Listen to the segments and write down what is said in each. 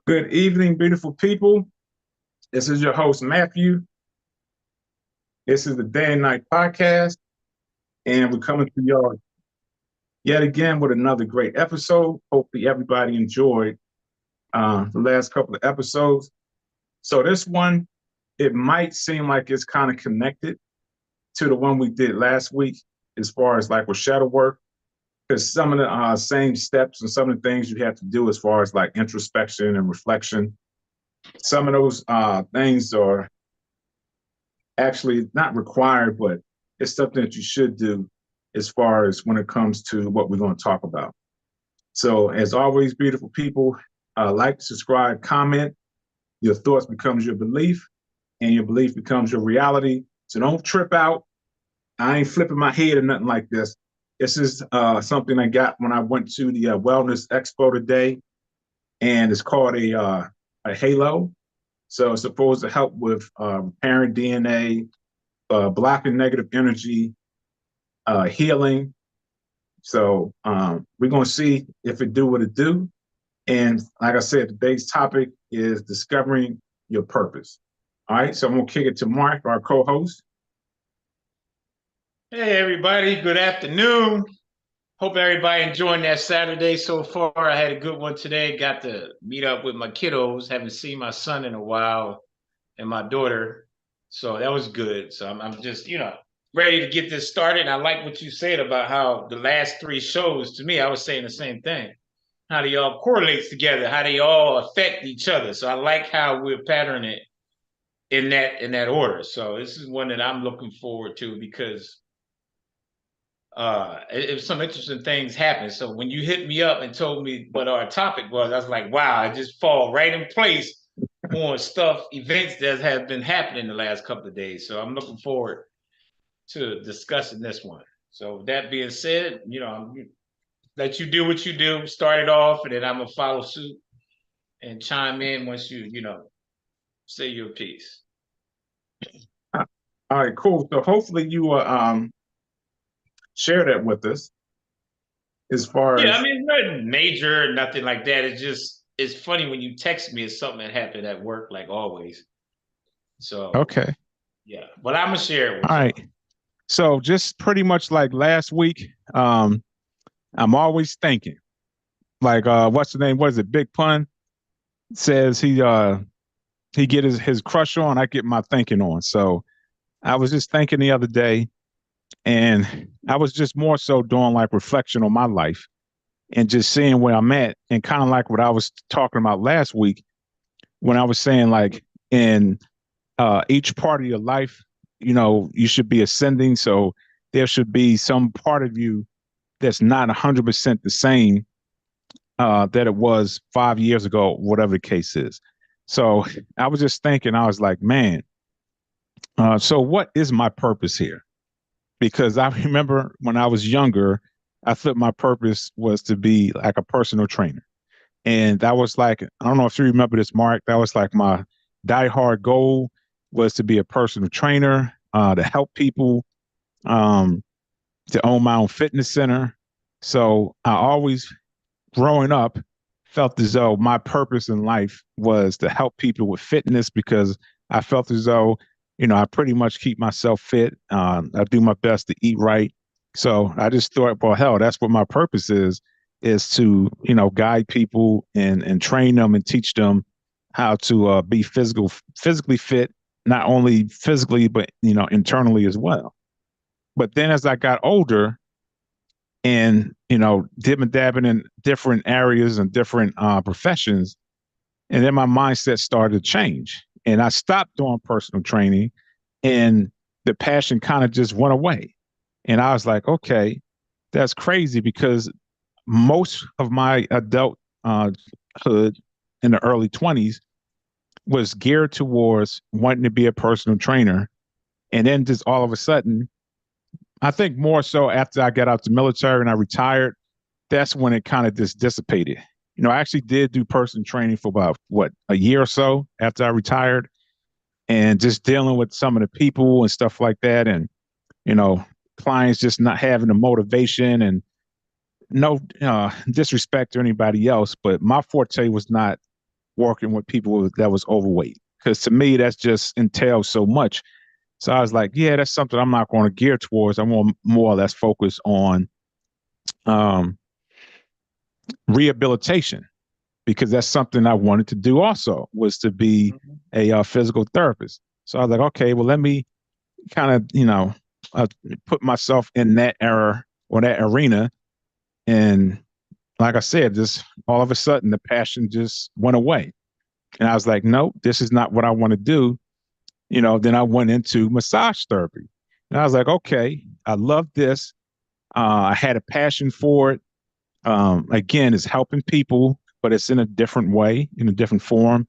Good evening, beautiful people. This is your host, Matthew. This is the Day and Night Podcast, and we're coming to y'all yet again with another great episode. Hopefully, everybody enjoyed the last couple of episodes. So, this one, it might seem like it's kind of connected to the one we did last week, as far as like with shadow work, because some of the same steps and some of the things you have to do as far as like introspection and reflection, some of those things are actually not required, but it's something that you should do as far as when it comes to what we're going to talk about. So as always, beautiful people, like, subscribe, comment. Your thoughts becomes your belief, and your belief becomes your reality. So don't trip out. I ain't flipping my head or nothing like this. This is something I got when I went to the Wellness Expo today, and it's called a halo. So it's supposed to help with repairing DNA, blocking negative energy, healing. So we're going to see if it do what it do. And like I said, today's topic is discovering your purpose. All right, so I'm going to kick it to Mark, our co-host. Hey, everybody. Good afternoon. Hope everybody enjoying that Saturday so far. I had a good one today. Got to meet up with my kiddos. Haven't seen my son in a while and my daughter. So that was good. So I'm just, ready to get this started. And I like what you said about how the last three shows, to me, I was saying the same thing. How they all correlates together, how they all affect each other. So I like how we're patterning it in that order. So this is one that I'm looking forward to because it some interesting things happened. So when you hit me up and told me what our topic was, I was like, wow, I just fall right in place on events that have been happening the last couple of days. So I'm looking forward to discussing this one. So that being said, I'm let you do what you do, start it off, and then I'm gonna follow suit and chime in once you say your piece. All right, cool. So hopefully you will share that with us as far Yeah, as. I mean, nothing major, nothing like that. It's funny when you text me. It's something that happened at work, like always. So Okay. yeah, but I'm gonna share it with All y'all. right. So just pretty much like last week, I'm always thinking. Like what's the name? What is it? Big Pun says he get his crush on, I get my thinking on. So I was just thinking the other day, and I was just more so doing like reflection on my life and just seeing where I'm at, and kind of like what I was talking about last week when I was saying like in each part of your life, you should be ascending. So there should be some part of you that's not 100% the same that it was 5 years ago, whatever the case is. So I was just thinking, I was like, man, so what is my purpose here? Because I remember when I was younger, I thought my purpose was to be like a personal trainer. And that was like, I don't know if you remember this, Mark, that was like my diehard goal was to be a personal trainer, to help people, um, to own my own fitness center. So I always, growing up, felt as though my purpose in life was to help people with fitness because I felt as though, I pretty much keep myself fit. I do my best to eat right. So I just thought, well, hell, that's what my purpose is to, guide people and train them and teach them how to be physically fit, not only physically, but, internally as well. But then as I got older, and dipping dabbing in different areas and different professions, and then my mindset started to change, and I stopped doing personal training, and the passion kind of just went away. And I was like, okay, that's crazy, because most of my adult hood in the early 20s was geared towards wanting to be a personal trainer, and then just all of a sudden, I think more so after I got out the military and I retired, that's when it kind of just dissipated. I actually did do personal training for about a year or so after I retired, and just dealing with some of the people and stuff like that. And, you know, clients just not having the motivation, and no disrespect to anybody else, but my forte was not working with people that was overweight. Because to me, that's just entails so much. So I was like, yeah, that's something I'm not going to gear towards. I want more or less focus on um, rehabilitation because that's something I wanted to do also was to be a physical therapist. So I was like, okay, well, let me kind of, uh, put myself in that era or that arena. And like I said, just all of a sudden the passion just went away. And I was like, nope, this is not what I want to do. Then I went into massage therapy. And I was like, okay, I love this. I had a passion for it. Again, it's helping people, but it's in a different way, in a different form.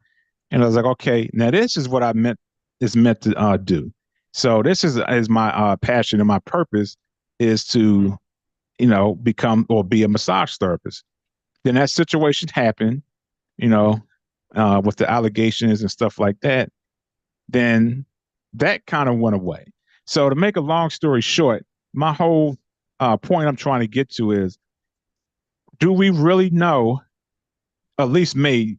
And I was like, okay, now this is what I meant to do. So this is my passion and my purpose is to, become or be a massage therapist. Then that situation happened, you know, with the allegations and stuff like that. Then that kind of went away. So to make a long story short, my whole point I'm trying to get to is, do we really know, at least me,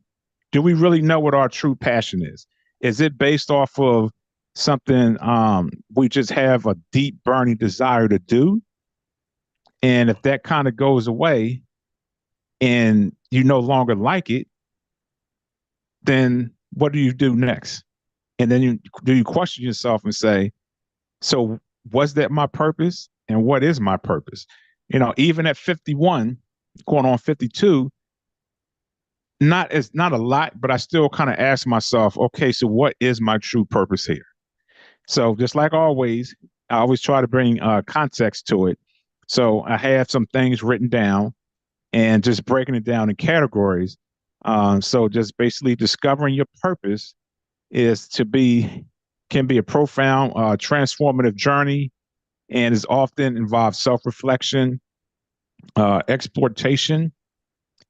do we really know what our true passion is? Is it based off of something we just have a deep burning desire to do? And if that kind of goes away and you no longer like it, then what do you do next? And then you question yourself and say, so was that my purpose? And what is my purpose? Even at 51, going on 52, not a lot, but I still kind of ask myself, okay, so what is my true purpose here? So just like always, I always try to bring context to it. So I have some things written down and just breaking it down in categories. So just basically discovering your purpose is can be a profound, transformative journey, and is often involves self-reflection, exploitation,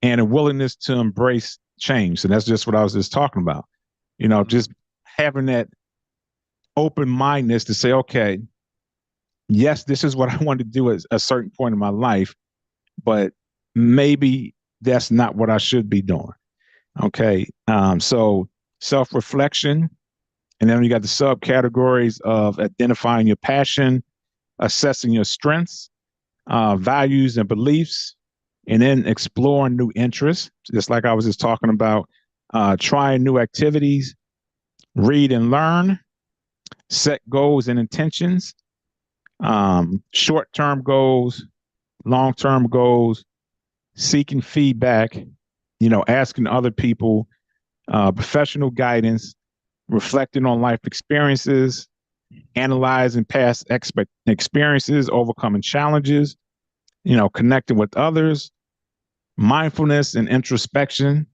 and a willingness to embrace change. And that's just what I was just talking about. Just having that open mindedness to say, okay, yes, this is what I want to do at a certain point in my life, but maybe that's not what I should be doing. Okay. So self reflection. And then you got the subcategories of identifying your passion, assessing your strengths, values, and beliefs, and then exploring new interests, just like I was just talking about, trying new activities, read and learn, set goals and intentions, short term goals, long term goals, seeking feedback, asking other people, professional guidance, reflecting on life experiences, analyzing past experiences, overcoming challenges, connecting with others, mindfulness and introspection,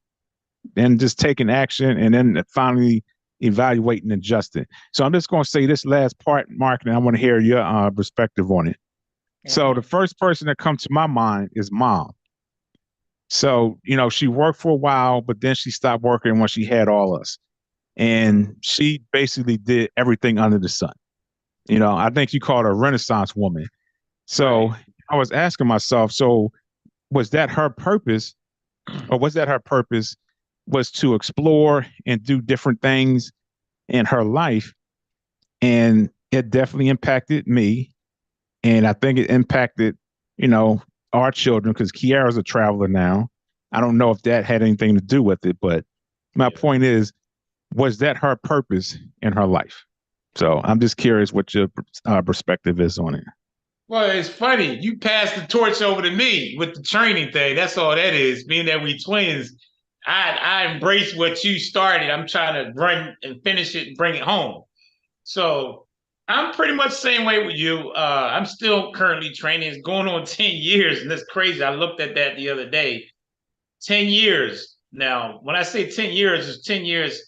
and just taking action, and then finally evaluating and adjusting. So I'm just going to say this last part, Mark, and I want to hear your perspective on it. So the first person that comes to my mind is mom. So, she worked for a while, but then she stopped working when she had all us. And she basically did everything under the sun. I think you called her a Renaissance woman. So right. I was asking myself, so was that her purpose, or was that her purpose was to explore and do different things in her life? And it definitely impacted me. And I think it impacted, our children, because Kiara's a traveler now. I don't know if that had anything to do with it, but my point is, was that her purpose in her life? So I'm just curious what your perspective is on it. Well, it's funny. You passed the torch over to me with the training thing. That's all that is. Being that we twins, I embrace what you started. I'm trying to run and finish it and bring it home. So I'm pretty much the same way with you. I'm still currently training. It's going on 10 years, and that's crazy. I looked at that the other day. 10 years. Now, when I say 10 years, it's 10 years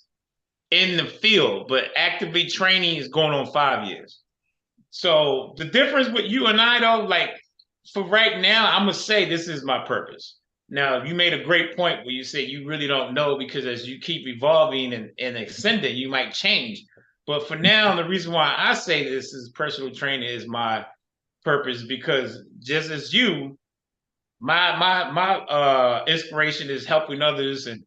in the field, but actively training is going on 5 years. So the difference with you and I, though, like for right now, I'm gonna say this is my purpose. Now, you made a great point where you say you really don't know because as you keep evolving and ascending, you might change. But for now, the reason why I say this is personal training is my purpose because just as you, my inspiration is helping others and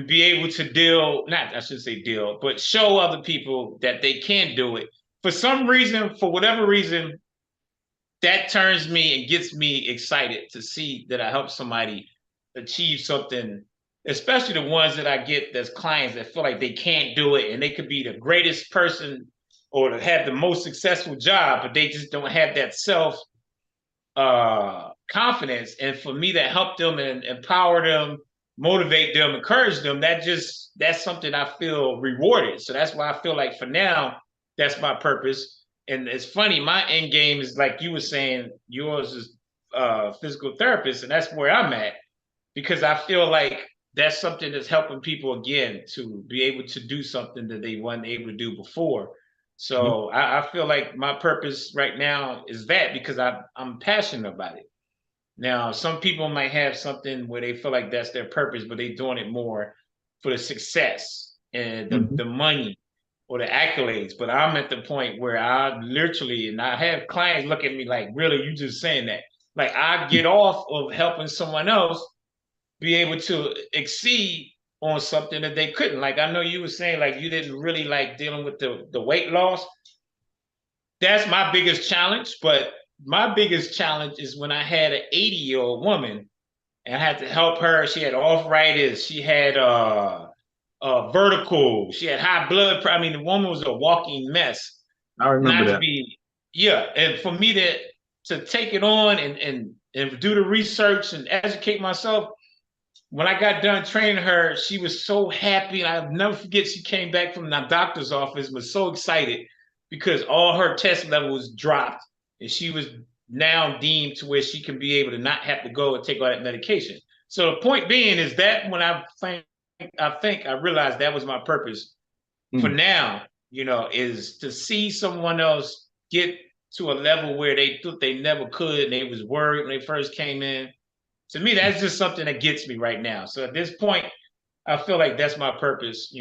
be able to deal, not I should say deal, but show other people that they can do it. For some reason, for whatever reason, that turns me and gets me excited to see that I help somebody achieve something, especially the ones that I get that's clients that feel like they can't do it and they could be the greatest person or to have the most successful job, but they just don't have that self confidence. And for me to help them and empower them, motivate them, encourage them, that's something I feel rewarded. So that's why I feel like for now, that's my purpose. And it's funny, my end game is like you were saying, yours is physical therapist, and that's where I'm at because I feel like that's something that's helping people again to be able to do something that they weren't able to do before. Mhm. So I feel like my purpose right now is that because I'm passionate about it. Now, some people might have something where they feel like that's their purpose, but they're doing it more for the success and Mhm. the money or the accolades. But I'm at the point where I literally, and I have clients look at me like, really, you just saying that? Like I get off of helping someone else be able to exceed on something that they couldn't. Like I know you were saying, like you didn't really like dealing with the weight loss. That's my biggest challenge. But my biggest challenge is when I had an 80-year-old woman and I had to help her. She had arthritis. She had vertical. She had high blood pressure. I mean, the woman was a walking mess. I remember Not to that. be, yeah. And for me to take it on and do the research and educate myself, when I got done training her, she was so happy. I'll never forget. She came back from the doctor's office, was so excited because all her test levels dropped, and she was now deemed to where she can be able to not have to go and take all that medication. So the point being is that when I realized that was my purpose for Mm. now. Is to see someone else get to a level where they thought they never could, and they was worried when they first came in. To me, that's just something that gets me right now. So at this point, I feel like that's my purpose.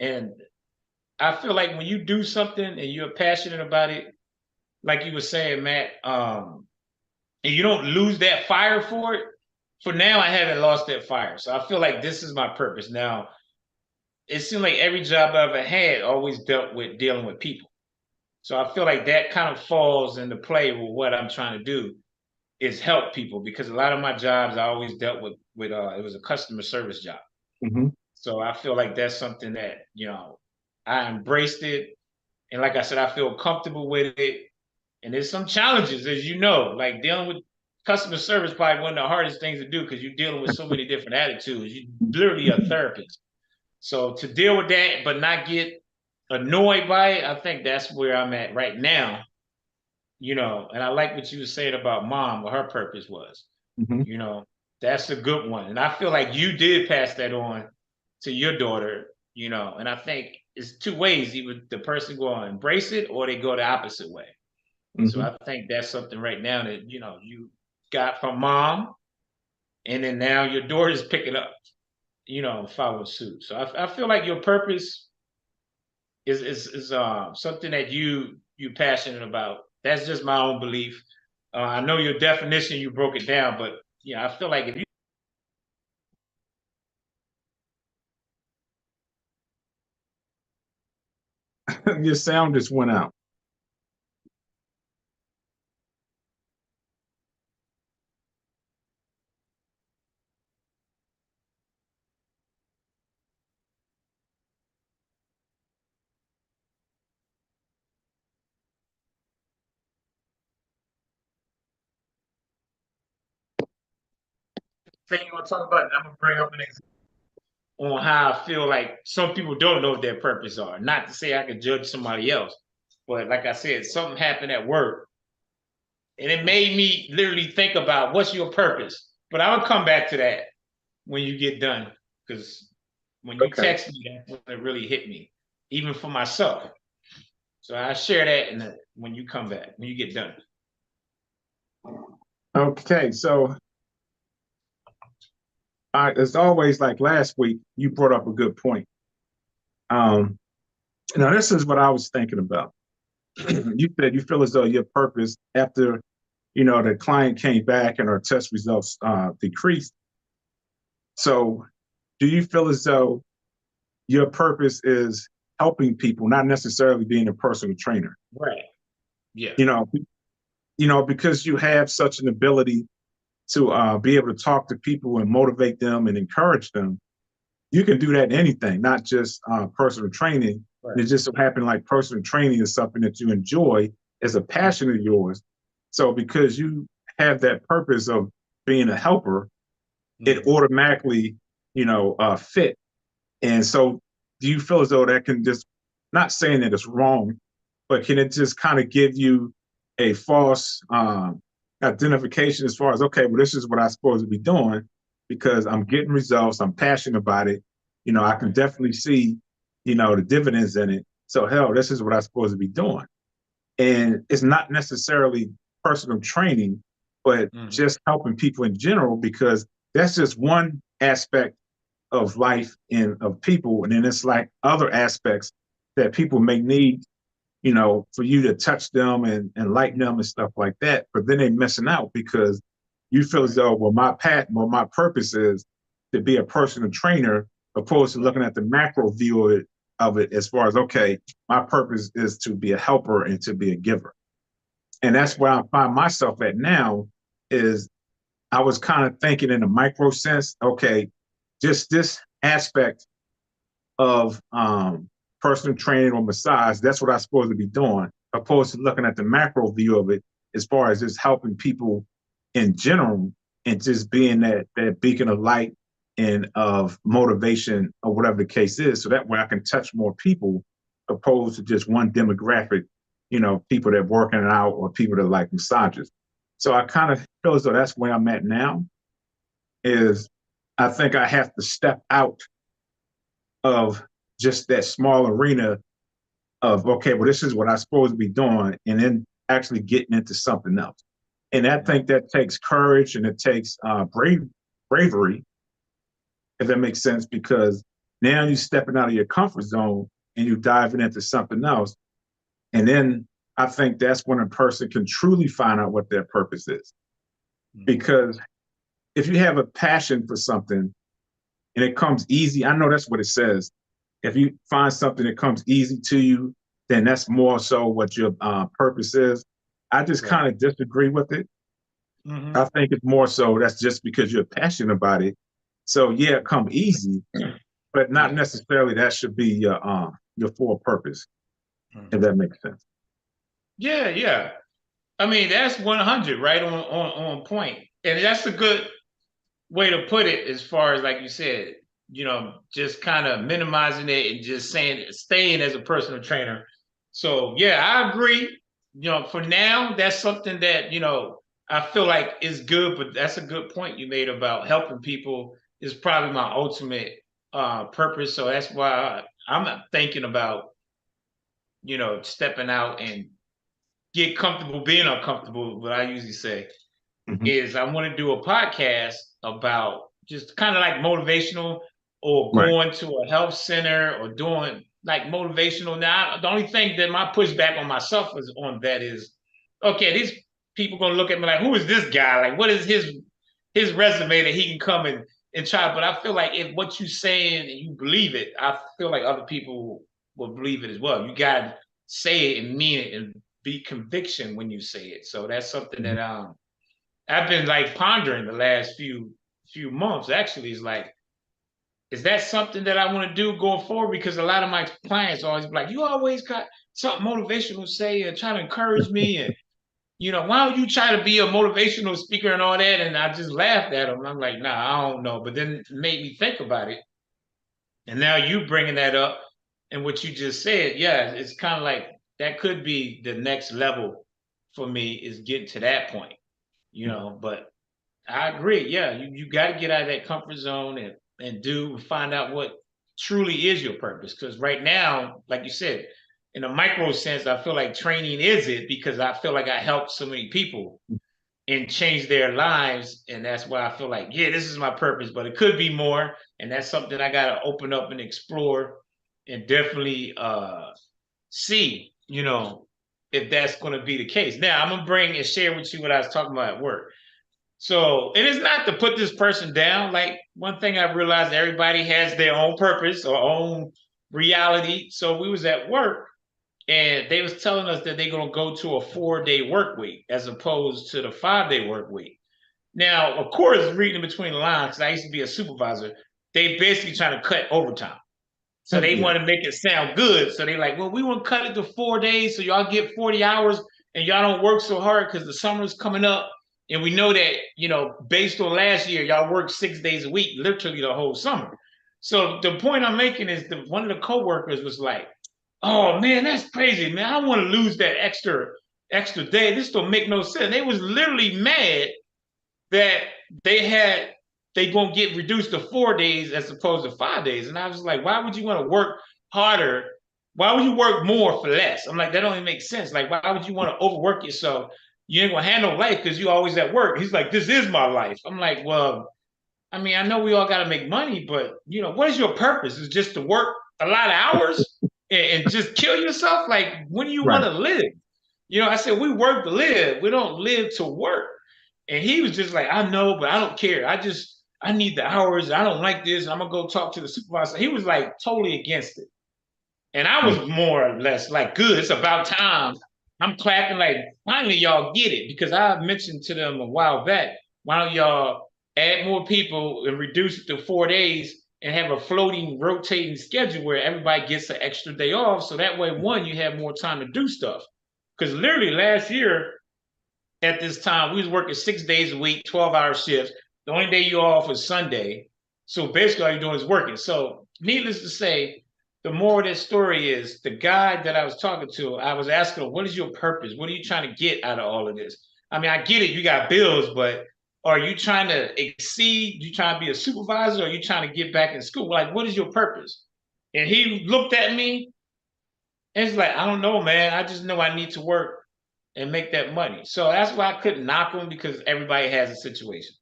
And I feel like when you do something and you're passionate about it, like you were saying, Matt, and you don't lose that fire for it, for now, I haven't lost that fire. So I feel like this is my purpose. Now, it seemed like every job I ever had always dealt with dealing with people. So I feel like that kind of falls into play with what I'm trying to do is help people because a lot of my jobs I always dealt with it was a customer service job. Mhm. So I feel like that's something that, I embraced it. And like I said, I feel comfortable with it. And there's some challenges, as you know, like dealing with customer service, probably one of the hardest things to do because you're dealing with so many different attitudes. You're literally a therapist. So to deal with that, but not get annoyed by it, I think that's where I'm at right now. And I like what you were saying about mom, what her purpose was. Mhm. You know, that's a good one. And I feel like you did pass that on to your daughter, and I think it's two ways. Either the person go and embrace it or they go the opposite way. So Mhm. I think that's something right now that, you got from mom and then now your daughter's picking up, following suit. So I feel like your purpose is something that you passionate about. That's just my own belief. I know your definition, you broke it down, but yeah, I feel like if you Your sound just went out. say you want to talk about it, I'm gonna bring up an example on how I feel like some people don't know what their purpose are. Not to say I could judge somebody else, but like I said, something happened at work and it made me literally think about what's your purpose. But I will come back to that when you get done, because when you Okay. text me, that's when it really hit me, even for myself. So I share that when you come back, when you get done. Okay. So, as always, like last week, you brought up a good point. Um, Now, this is what I was thinking about. You said you feel as though your purpose after the client came back and our test results decreased. So do you feel as though your purpose is helping people, not necessarily being a personal trainer? Right. Yeah. You know, because you have such an ability to be able to talk to people and motivate them and encourage them. You can do that in anything, not just personal training. Right. It just so happened like personal training is something that you enjoy as a passion of yours. So because you have that purpose of being a helper, it Mm-hmm. automatically, fit. And so do you feel as though that can just, not saying that it's wrong, but can it just kind of give you a false identification as far as, okay, well, this is what I'm supposed to be doing because I'm getting results, I'm passionate about it. I can definitely see, the dividends in it. So hell, this is what I'm supposed to be doing. And it's not necessarily personal training, but Mm-hmm. just helping people in general, because that's just one aspect of life and of people. And then it's like other aspects that people may need, for you to touch them and enlighten them and stuff like that. But then they're missing out because you feel as Right. though, well, my purpose is to be a personal trainer, opposed to looking Right. at the macro view of it as far as, okay, my purpose is to be a helper and to be a giver. And that's Right. where I find myself at now is I was kind of thinking in a micro sense, okay, just this aspect of personal training or massage, that's what I'm supposed to be doing, opposed to looking at the macro view of it as far as just helping people in general and just being that beacon of light and of motivation or whatever the case is. So that way I can touch more people opposed to just one demographic, people that working out or people that like massages. So I kind of feel as though that's where I'm at now is I think I have to step out of just that small arena of, okay, well, this is what I'm supposed to be doing, and then actually getting into something else. And I think that takes courage and it takes bravery, if that makes sense, because now you're stepping out of your comfort zone and you're diving into something else. And then I think that's when a person can truly find out what their purpose is. Mm-hmm. Because if you have a passion for something and it comes easy, I know that's what it says. If you find something that comes easy to you, then that's more so what your purpose is. I just Right. kind of disagree with it. I Mm-hmm. think it's more so that's just because you're passionate about it. So yeah, it come easy, but not Yeah. necessarily that should be your full purpose, if Mm-hmm. that makes sense. Yeah. Yeah. I mean, that's 100 right on point. And that's a good way to put it as far as like you said, just kind of minimizing it and just saying staying as a personal trainer. So yeah, I agree. For now, that's something that, I feel like is good, but that's a good point you made about helping people is probably my ultimate purpose. So that's why I'm not thinking about, stepping out and get comfortable being uncomfortable, what I usually say Mm-hmm. is I want to do a podcast about just kind of like motivational or Right. going to a health center or doing like motivational. Now, the only thing that my pushback on myself is on that is, okay, these people gonna look at me like, who is this guy? Like, what is his resume that he can come and try? But I feel like if what you're saying and you believe it, I feel like other people will believe it as well. You gotta say it and mean it and be conviction when you say it. So that's something Mm-hmm. that I've been like pondering the last few months. Actually, is like, is that something that I want to do going forward? Because a lot of my clients always be like, you always got something motivational to say and trying to encourage me, and why don't you try to be a motivational speaker and all that? And I just laughed at them. I'm like, nah, I don't know. But then it made me think about it, and now you bringing that up and what you just said, yeah, it's kind of like that could be the next level for me is getting to that point, But I agree. Yeah, you got to get out of that comfort zone and find out what truly is your purpose. Because right now, like you said, in a micro sense, I feel like training is it because I feel like I helped so many people and change their lives, and that's why I feel like yeah, this is my purpose. But it could be more, and that's something I got to open up and explore, and definitely see, if that's going to be the case. Now I'm gonna bring and share with you what I was talking about at work. So it is not to put this person down. Like one thing I've realized, everybody has their own purpose or own reality. So we was at work and they was telling us that they're gonna go to a 4 day work week as opposed to the 5 day work week. Now, of course, reading between the lines, 'cause I used to be a supervisor, they basically trying to cut overtime. So they Yeah. want to make it sound good. So they like, well, we want to cut it to 4 days so y'all get 40 hours and y'all don't work so hard because the summer's coming up. And we know that, based on last year, y'all worked 6 days a week, literally the whole summer. So the point I'm making is that one of the coworkers was like, oh man, that's crazy, man. I don't want to lose that extra day. This don't make no sense. They was literally mad that they had they gonna get reduced to 4 days as opposed to 5 days. And I was like, why would you want to work harder? Why would you work more for less? I'm like, that don't even make sense. Like, why would you want to overwork yourself? You ain't gonna have no life because you always at work. He's like, this is my life. I'm like, well, I mean, I know we all gotta make money, but what is your purpose? Is just to work a lot of hours and just kill yourself? Like, when do you want Right. to live? I said, we work to live. We don't live to work. And he was just like, I know, but I don't care. I need the hours. I don't like this. I'm gonna go talk to the supervisor. He was like totally against it. And I Yeah. was more or less like, good, it's about time. I'm clapping like, finally y'all get it. Because I mentioned to them a while back, why don't y'all add more people and reduce it to 4 days and have a floating, rotating schedule where everybody gets an extra day off. So that way, one, you have more time to do stuff. Because literally last year, at this time, we was working 6 days a week, 12-hour shifts. The only day you off was Sunday. So basically all you're doing is working. So needless to say, the moral of this story is the guy that I was talking to, I was asking him, what is your purpose? What are you trying to get out of all of this? I mean, I get it, you got bills, but are you trying to exceed? You trying to be a supervisor? Or are you trying to get back in school? Like, what is your purpose? And he looked at me and he's like, I don't know, man. I just know I need to work and make that money. So that's why I couldn't knock him because everybody has a situation.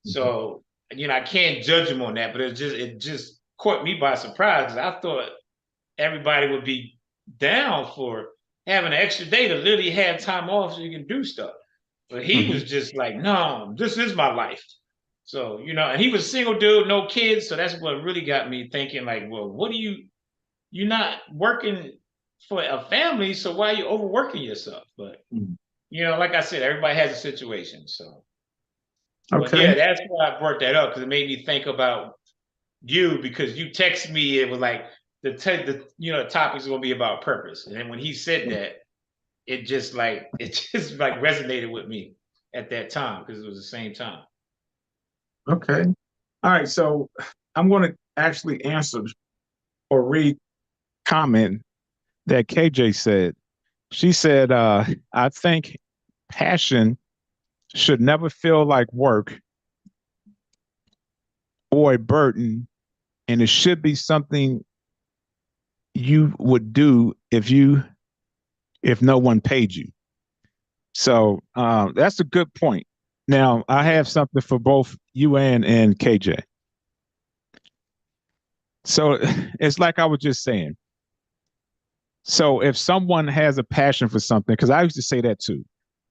Mhm. So I can't judge him on that, but it just caught me by surprise because I thought everybody would be down for having an extra day to literally have time off so you can do stuff. But he Mhm. was just like, no, this is my life. So, and he was a single dude, no kids. So that's what really got me thinking, like, well, you're not working for a family, so why are you overworking yourself? But Mhm. like I said, everybody has a situation. So, but Okay. yeah, that's why I brought that up because it made me think about you because you texted me. It was like the topic's gonna be about purpose, and then when he said that, it just resonated with me at that time because it was the same time. Okay. All right. So I'm going to actually answer or read comment that KJ said. She said, I think passion should never feel like work or a burden, and it should be something you would do if no one paid you. So that's a good point. Now I have something for both you and KJ. So it's like I was just saying. So if someone has a passion for something, because I used to say that too,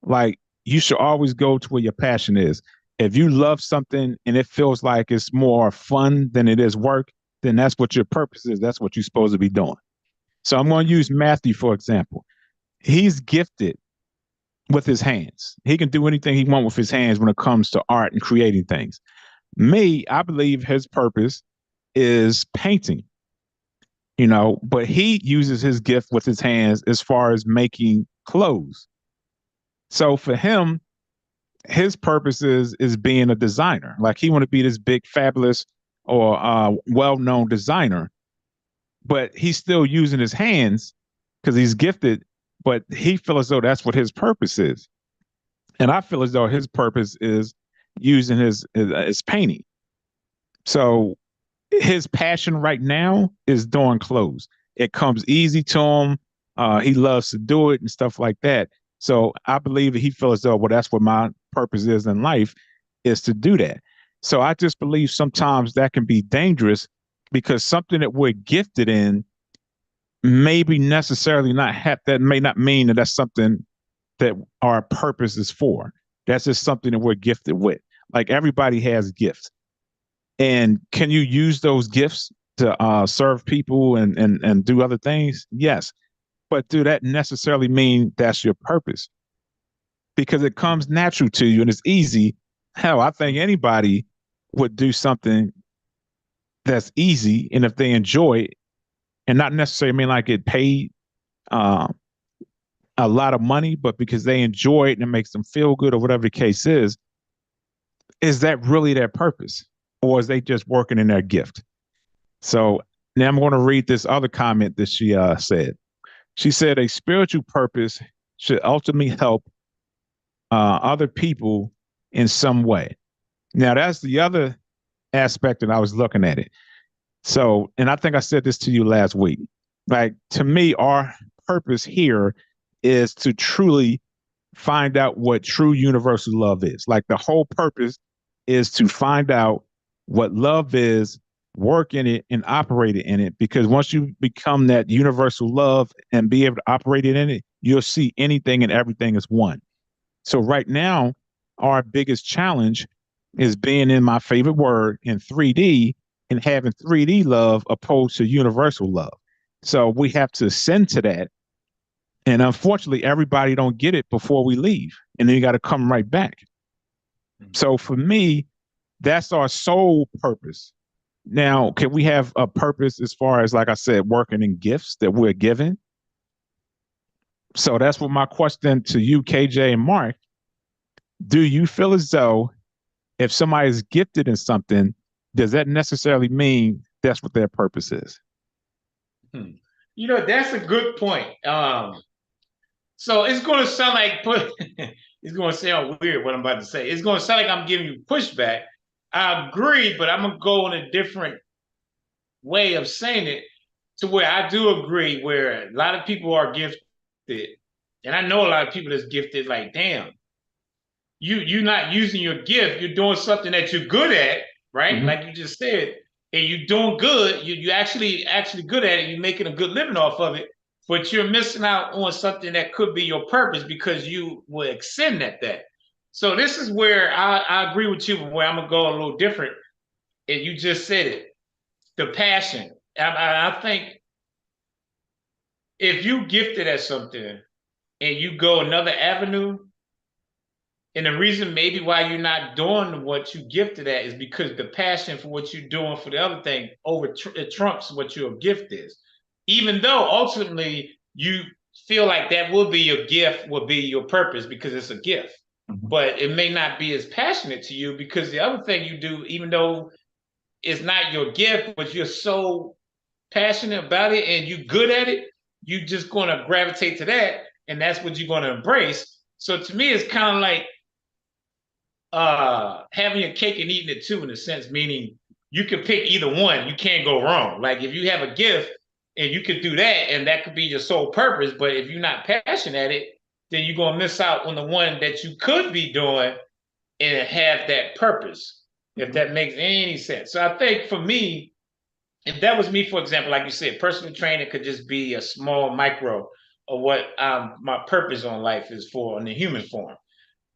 like you should always go to where your passion is. If you love something and it feels like it's more fun than it is work, then that's what your purpose is. That's what you're supposed to be doing. So I'm going to use Matthew, for example. He's gifted with his hands. He can do anything he wants with his hands when it comes to art and creating things. Me, I believe his purpose is painting, but he uses his gift with his hands as far as making clothes. So for him, his purpose is being a designer. Like he want to be this big, fabulous or well-known designer, but he's still using his hands because he's gifted. But he feels as though that's what his purpose is, and I feel as though his purpose is using his painting. So his passion right now is doing clothes. It comes easy to him. He loves to do it and stuff like that. So I believe that he feels as though, well, that's what my purpose is in life, is to do that. So I just believe sometimes that can be dangerous because something that we're gifted in maybe necessarily not have that may not mean that that's something that our purpose is for. That's just something that we're gifted with. Like everybody has gifts. And can you use those gifts to serve people and do other things? Yes. But do that necessarily mean that's your purpose? Because it comes natural to you and it's easy. Hell, I think anybody would do something that's easy, and if they enjoy it, and not necessarily mean like get paid uh, a lot of money, but because they enjoy it and it makes them feel good or whatever the case is that really their purpose? Or is they just working in their gift? So now I'm going to read this other comment that she said. She said, a spiritual purpose should ultimately help other people in some way. Now, that's the other aspect that I was looking at it. So, and I think I said this to you last week. Like, to me, our purpose here is to truly find out what true universal love is. Like, the whole purpose is to find out what love is, work in it, and operate it in it. Because once you become that universal love and be able to operate it in it, you'll see anything and everything as one. So, right now, our biggest challenge is being in my favorite word in 3D and having 3D love opposed to universal love. So we have to ascend to that. And unfortunately, everybody don't get it before we leave. And then you got to come right back. So for me, that's our sole purpose. Now, can we have a purpose as far as, like I said, working in gifts that we're given? So that's what my question to you, KJ and Mark. Do you feel as though if somebody is gifted in something, does that necessarily mean that's what their purpose is? That's a good point. So it's going to sound like it's going to sound weird what I'm about to say. It's going to sound like I'm giving you pushback. I agree, but I'm going to go in a different way of saying it to where I do agree where a lot of people are gifted. And I know a lot of people that's gifted, like, damn, you're not using your gift, you're doing something that you're good at, right? Mm-hmm. Like you just said, and you're doing good, you actually good at it, you're making a good living off of it, but you're missing out on something that could be your purpose because you will extend at that. So this is where I agree with you, but where I'm gonna go a little different. And you just said it, the passion. I think if you gifted at something and you go another avenue, and the reason maybe why you're not doing what you gifted at is because the passion for what you're doing for the other thing it trumps what your gift is. Even though ultimately you feel like that will be your gift, will be your purpose because it's a gift. Mm-hmm. But it may not be as passionate to you because the other thing you do, even though it's not your gift, but you're so passionate about it and you're good at it, you're just going to gravitate to that. And that's what you're going to embrace. So to me, it's kind of like having a cake and eating it too, in a sense, meaning you can pick either one. You can't go wrong. Like if you have a gift and you could do that and that could be your sole purpose, but if you're not passionate at it, then you're going to miss out on the one that you could be doing and have that purpose, if that makes any sense. So I think for me, if that was me, for example, like you said, personal training could just be a small micro of what my purpose on life is for in the human form.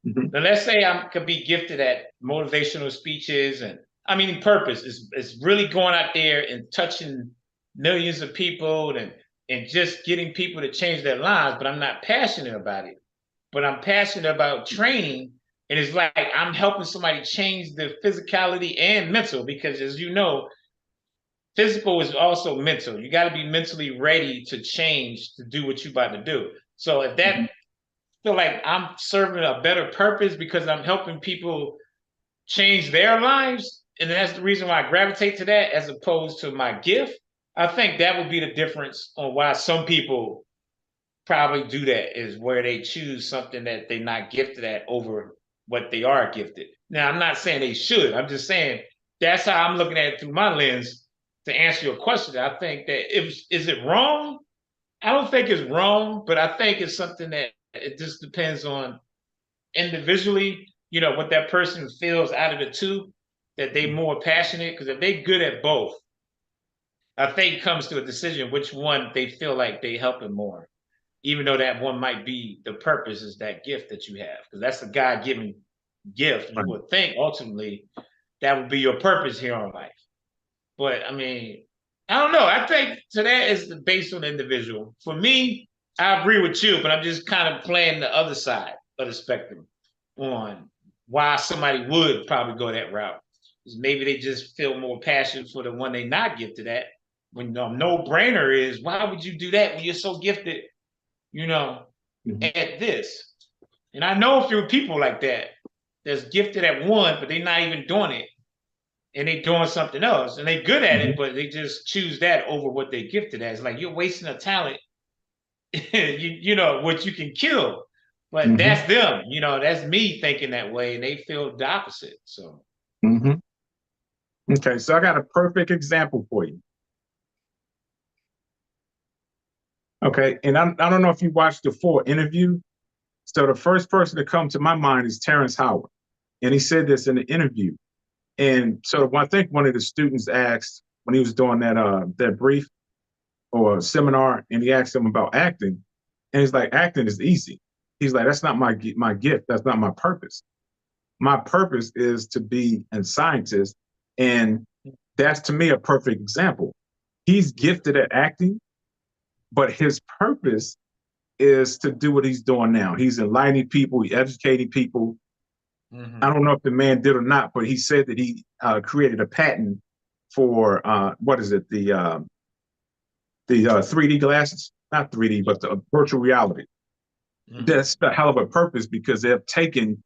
Mm-hmm. Now, let's say I could be gifted at motivational speeches, and I mean, purpose is really going out there and touching millions of people and just getting people to change their lives. But I'm not passionate about it. But I'm passionate about training, and it's like I'm helping somebody change their physicality and mental because, as you know, physical is also mental. You got to be mentally ready to change to do what you're about to do. So if that feel like I'm serving a better purpose because I'm helping people change their lives, and that's the reason why I gravitate to that as opposed to my gift. I think that would be the difference on why some people probably do that, is where they choose something that they're not gifted at over what they are gifted. Now, I'm not saying they should. I'm just saying that's how I'm looking at it through my lens to answer your question. I think that is it wrong? I don't think it's wrong, but I think it's something that it just depends on individually, what that person feels out of the two, that they more passionate. Because if they good at both, I think it comes to a decision which one they feel like they helping more. even though that one might be the purpose is that gift that you have, because that's a God-given gift. You Right. would think ultimately that would be your purpose here on life. But I mean, I don't know. I think so that is based on the individual. For me, I agree with you, but I'm just kind of playing the other side of the spectrum on why somebody would probably go that route. Because maybe they just feel more passion for the one they not gifted at. When the no-brainer is, why would you do that when you're so gifted, you know, Mhm. at this? And I know a few people like that that's gifted at one, but they're not even doing it and they doing something else and they good at it, Mhm. but they just choose that over what they gifted as. Like you're wasting a talent, you know, what you can kill. But Mhm. that's them, you know, that's me thinking that way, and they feel the opposite. So Mhm. Okay, so I got a perfect example for you. Okay, and I don't know if you watched the full interview. So the first person to come to my mind is Terrence Howard, and he said this in the interview. And so I think one of the students asked when he was doing that brief or seminar, and he asked him about acting, and he's like, "Acting is easy." He's like, "That's not my gift. That's not my purpose. My purpose is to be a scientist," and that's to me a perfect example. He's gifted at acting, but his purpose is to do what he's doing now. He's enlightening people, he's educating people. I mm-hmm. don't know if the man did or not, but he said that he created a patent for what is it? The 3D glasses, not 3D, Yeah. but the virtual reality. Mm-hmm. That's a hell of a purpose because they've taken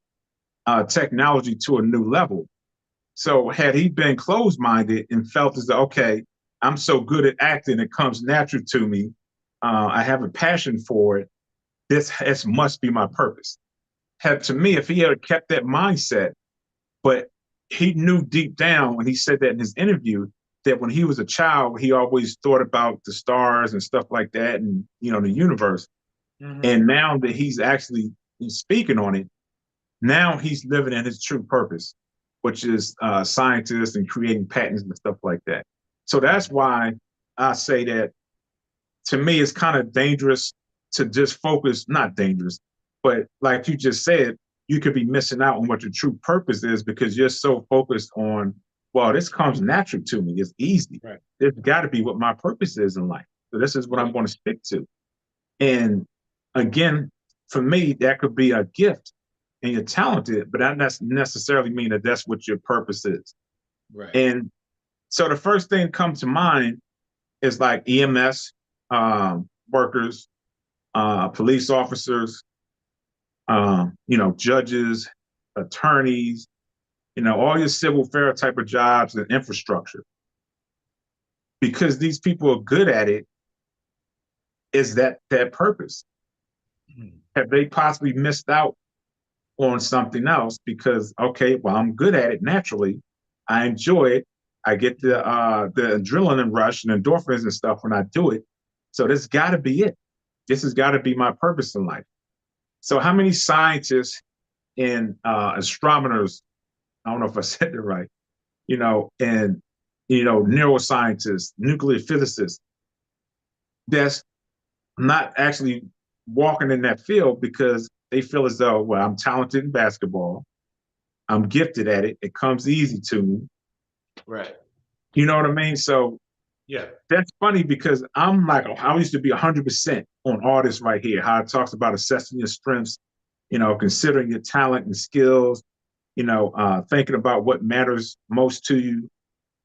technology to a new level. So had he been closed-minded and felt as though, okay, I'm so good at acting, it comes natural to me. I have a passion for it. This must be my purpose. Had to me, if he had kept that mindset, but he knew deep down when he said that in his interview that when he was a child, he always thought about the stars and stuff like that, and the universe. Mm-hmm. And now that he's actually speaking on it, now he's living in his true purpose, which is scientists and creating patents and stuff like that. So that's why I say that to me it's kind of dangerous to just focus, not dangerous, but like you just said, you could be missing out on what your true purpose is because you're so focused on, well, this comes natural to me. It's easy. Right. There's got to be what my purpose is in life. So this is what I'm Right. going to stick to. And again, for me, that could be a gift and you're talented, but that doesn't necessarily mean that that's what your purpose is. Right. And so the first thing that comes to mind is like EMS workers, police officers, judges, attorneys, all your civil fair type of jobs and infrastructure. Because these people are good at it, is that purpose? Mm-hmm. Have they possibly missed out on something else because okay, well, I'm good at it naturally. I enjoy it. I get the adrenaline rush and endorphins and stuff when I do it. So this got to be it. This has got to be my purpose in life. So how many scientists and astronomers, I don't know if I said it right, and neuroscientists, nuclear physicists, that's not actually walking in that field because they feel as though, well, I'm talented in basketball. I'm gifted at it. It comes easy to me. Right. You know what I mean? So Yeah. that's funny because I'm like, I used to be 100% on all this right here, how it talks about assessing your strengths, considering your talent and skills, thinking about what matters most to you.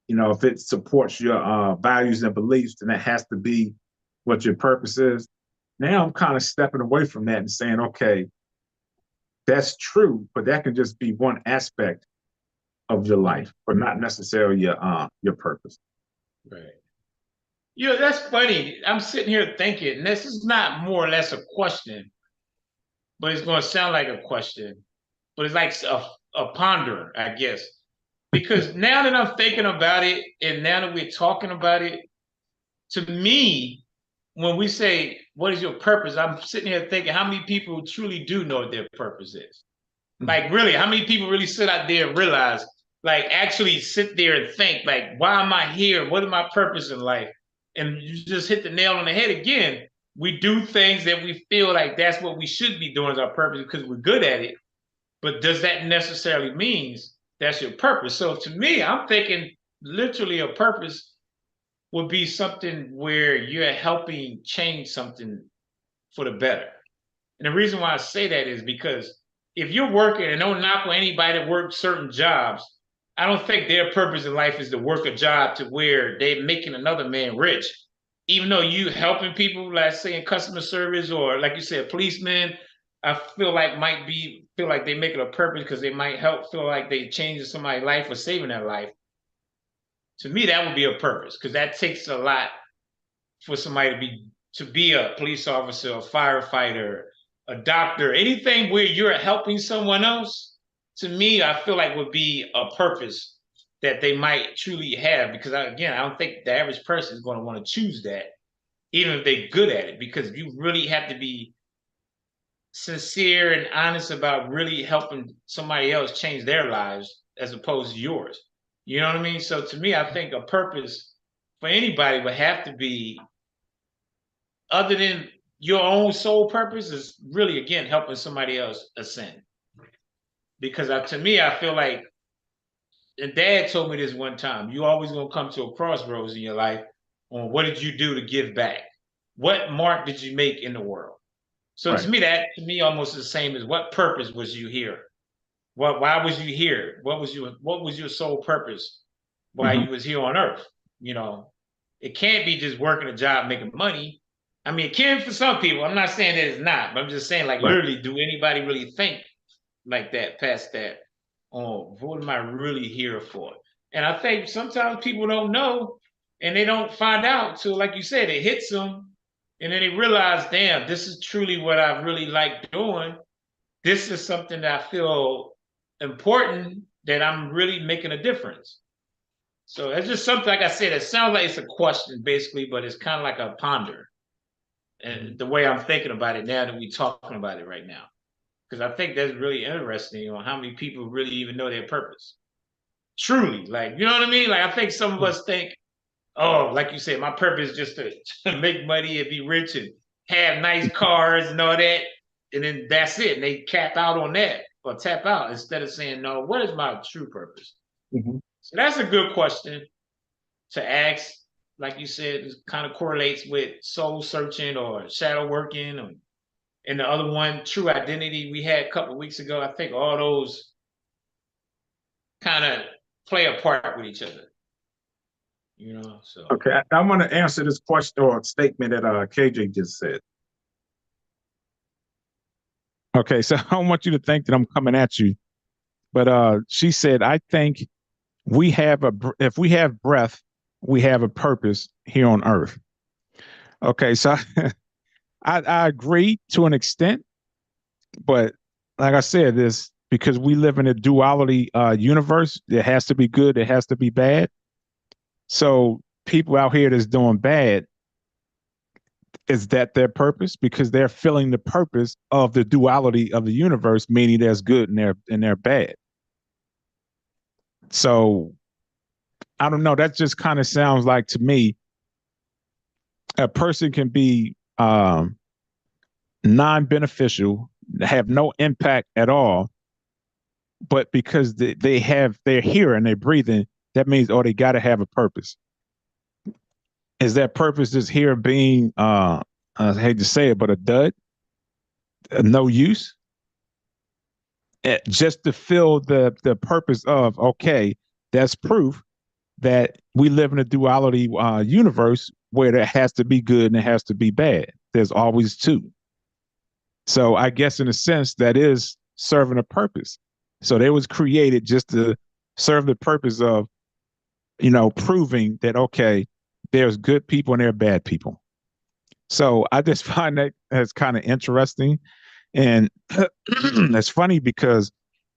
If it supports your values and beliefs, then that has to be what your purpose is. Now I'm kind of stepping away from that and saying, okay, that's true, but that can just be one aspect of your Mm-hmm. life, but not necessarily your purpose. Right. You know, that's funny. I'm sitting here thinking, and this is not more or less a question, but it's going to sound like a question, but it's like a ponder, I guess. Because now that I'm thinking about it, and now that we're talking about it, to me, when we say, what is your purpose? I'm sitting here thinking, how many people truly do know what their purpose is? Like, really, how many people really sit out there and realize, like, actually sit there and think, like, why am I here? What is my purpose in life? And you just hit the nail on the head again. we do things that we feel like that's what we should be doing as our purpose because we're good at it. But does that necessarily means that's your purpose? So to me, I'm thinking literally a purpose would be something where you're helping change something for the better. And the reason why I say that is because if you're working, and don't knock on anybody that works certain jobs, I don't think their purpose in life is to work a job to where they're making another man rich. Even though you helping people, like say in customer service or like you said, policemen, I feel like might be feel like they make it a purpose because they might help feel like they changing somebody's life or saving their life. To me, that would be a purpose because that takes a lot for somebody to be a police officer, a firefighter, a doctor, anything where you're helping someone else, to me, I feel like would be a purpose that they might truly have. Because again, I don't think the average person is going to want to choose that, even if they're good at it, because you really have to be sincere and honest about really helping somebody else change their lives as opposed to yours. You know what I mean? So to me, I think a purpose for anybody would have to be other than your own sole purpose is really again helping somebody else ascend. Because to me, I feel like, and Dad told me this one time: you always gonna come to a crossroads in your life on what did you do to give back, what mark did you make in the world. So Right. to me, that to me almost the same as what purpose was you here? Why was you here? What was your sole purpose why Hmm. you was here on Earth? You know, it can't be just working a job making money. I mean, it can for some people. I'm not saying that it's not, but I'm just saying, like, Right. literally, do anybody really think like that, past that? Oh, what am I really here for? And I think sometimes people don't know and they don't find out till, like you said, it hits them. And then they realize, damn, this is truly what I really like doing. This is something that I feel important that I'm really making a difference. So it's just something, like I said, it sounds like it's a question basically, but it's kind of like a ponder. And the way I'm thinking about it now that we're talking about it right now. Because I think that's really interesting on how many people really even know their purpose. Truly, like, you know what I mean? Like, I think some of us think, oh, like you said, my purpose is just to make money and be rich and have nice cars and all that. And then that's it. And they cap out on that or tap out instead of saying, no, what is my true purpose? Hmm. So that's a good question to ask. Like you said, it kind of correlates with soul searching or shadow working. And the other one, true identity, we had a couple of weeks ago. I think all those kind of play a part with each other, so. Okay, I want to answer this question or statement that KJ just said. Okay, so I don't want you to think that I'm coming at you, but she said, I think if we have breath, we have a purpose here on earth. Okay, so I agree to an extent, but like I said, this because we live in a duality universe. It has to be good, it has to be bad. So people out here that's doing bad, is that their purpose? Because they're filling the purpose of the duality of the universe, meaning there's good and they're bad. So I don't know. That just kind of sounds like to me a person can be non-beneficial, have no impact at all, but because they're here and they're breathing, that means they got to have a purpose. Is that purpose just here being I hate to say it, but a dud, no use? Just to fill the purpose of, okay, that's proof that we live in a duality universe where there has to be good and there has to be bad. There's always two. So I guess in a sense that is serving a purpose. So they was created just to serve the purpose of, proving that, okay, there's good people and there are bad people. So I just find that as kind of interesting. And it's funny because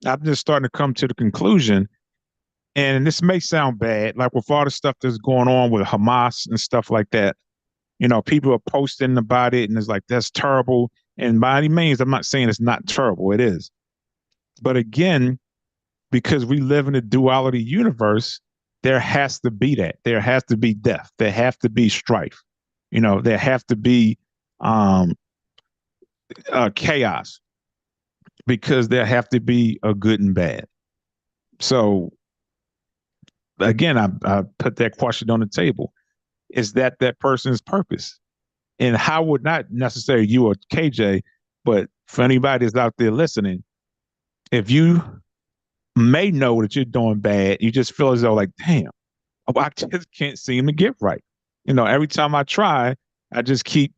I'm just starting to come to the conclusion, and this may sound bad, like with all the stuff that's going on with Hamas and stuff like that. People are posting about it, and it's like, that's terrible. And by any means, I'm not saying it's not terrible. It is. But again, because we live in a duality universe, there has to be that. There has to be death. There have to be strife. There have to be um, chaos because there have to be a good and bad. So again, I put that question on the table. Is that person's purpose? And how would not necessarily you or KJ, but for anybody that's out there listening, if you may know that you're doing bad, you just feel as though like, damn, I just can't seem to get right. Every time I try, I just keep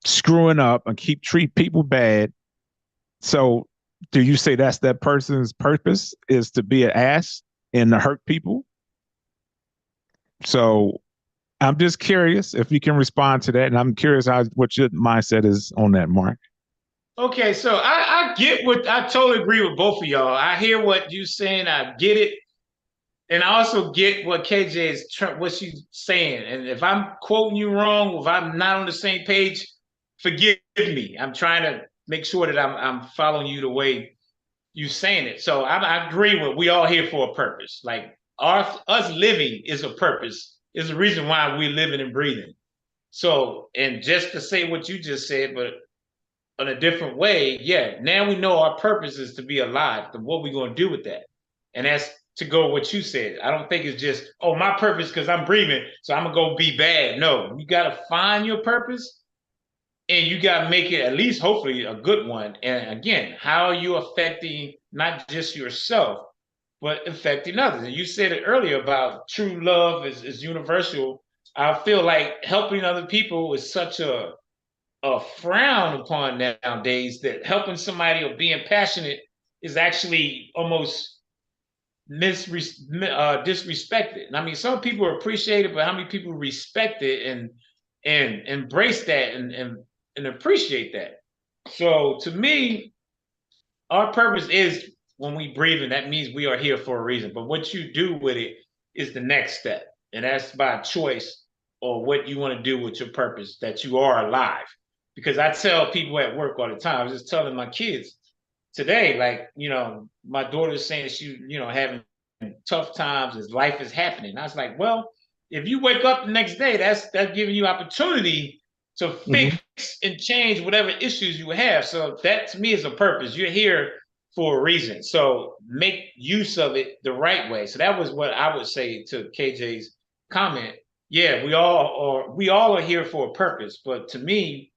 screwing up and keep treat people bad. So do you say that's that person's purpose is to be an ass and to hurt people? So I'm just curious if you can respond to that. And I'm curious what your mindset is on that, Mark. Okay, so I get I totally agree with both of y'all. I hear what you're saying. I get it. And I also get what KJ is what she's saying. And if I'm quoting you wrong, if I'm not on the same page, forgive me. I'm trying to make sure that I'm following you the way you're saying it. So I agree with we all here for a purpose. Like us living is a purpose, is the reason why we're living and breathing. So, and just to say what you just said, but in a different way, yeah, now we know our purpose is to be alive. Then what we going to do with that? And that's to go what you said. I don't think it's just, oh, my purpose because I'm breathing, so I'm going to go be bad. No, you got to find your purpose and you got to make it at least hopefully a good one. And again, how are you affecting not just yourself, but affecting others? And you said it earlier about true love is universal. I feel like helping other people is such a frown upon nowadays, that helping somebody or being passionate is actually almost disrespected. And I mean, some people appreciate it, but how many people respect it and embrace that and appreciate that? So to me, our purpose is when we breathe, and that means we are here for a reason. But what you do with it is the next step, and that's by choice or what you want to do with your purpose, that you are alive. Because I tell people at work all the time, I was just telling my kids today, like, my daughter's saying she, having tough times as life is happening. I was like, well, if you wake up the next day, that's giving you opportunity to fix and change whatever issues you have. So that to me is a purpose. You're here for a reason. So make use of it the right way. So that was what I would say to KJ's comment. Yeah, we all are here for a purpose. But to me,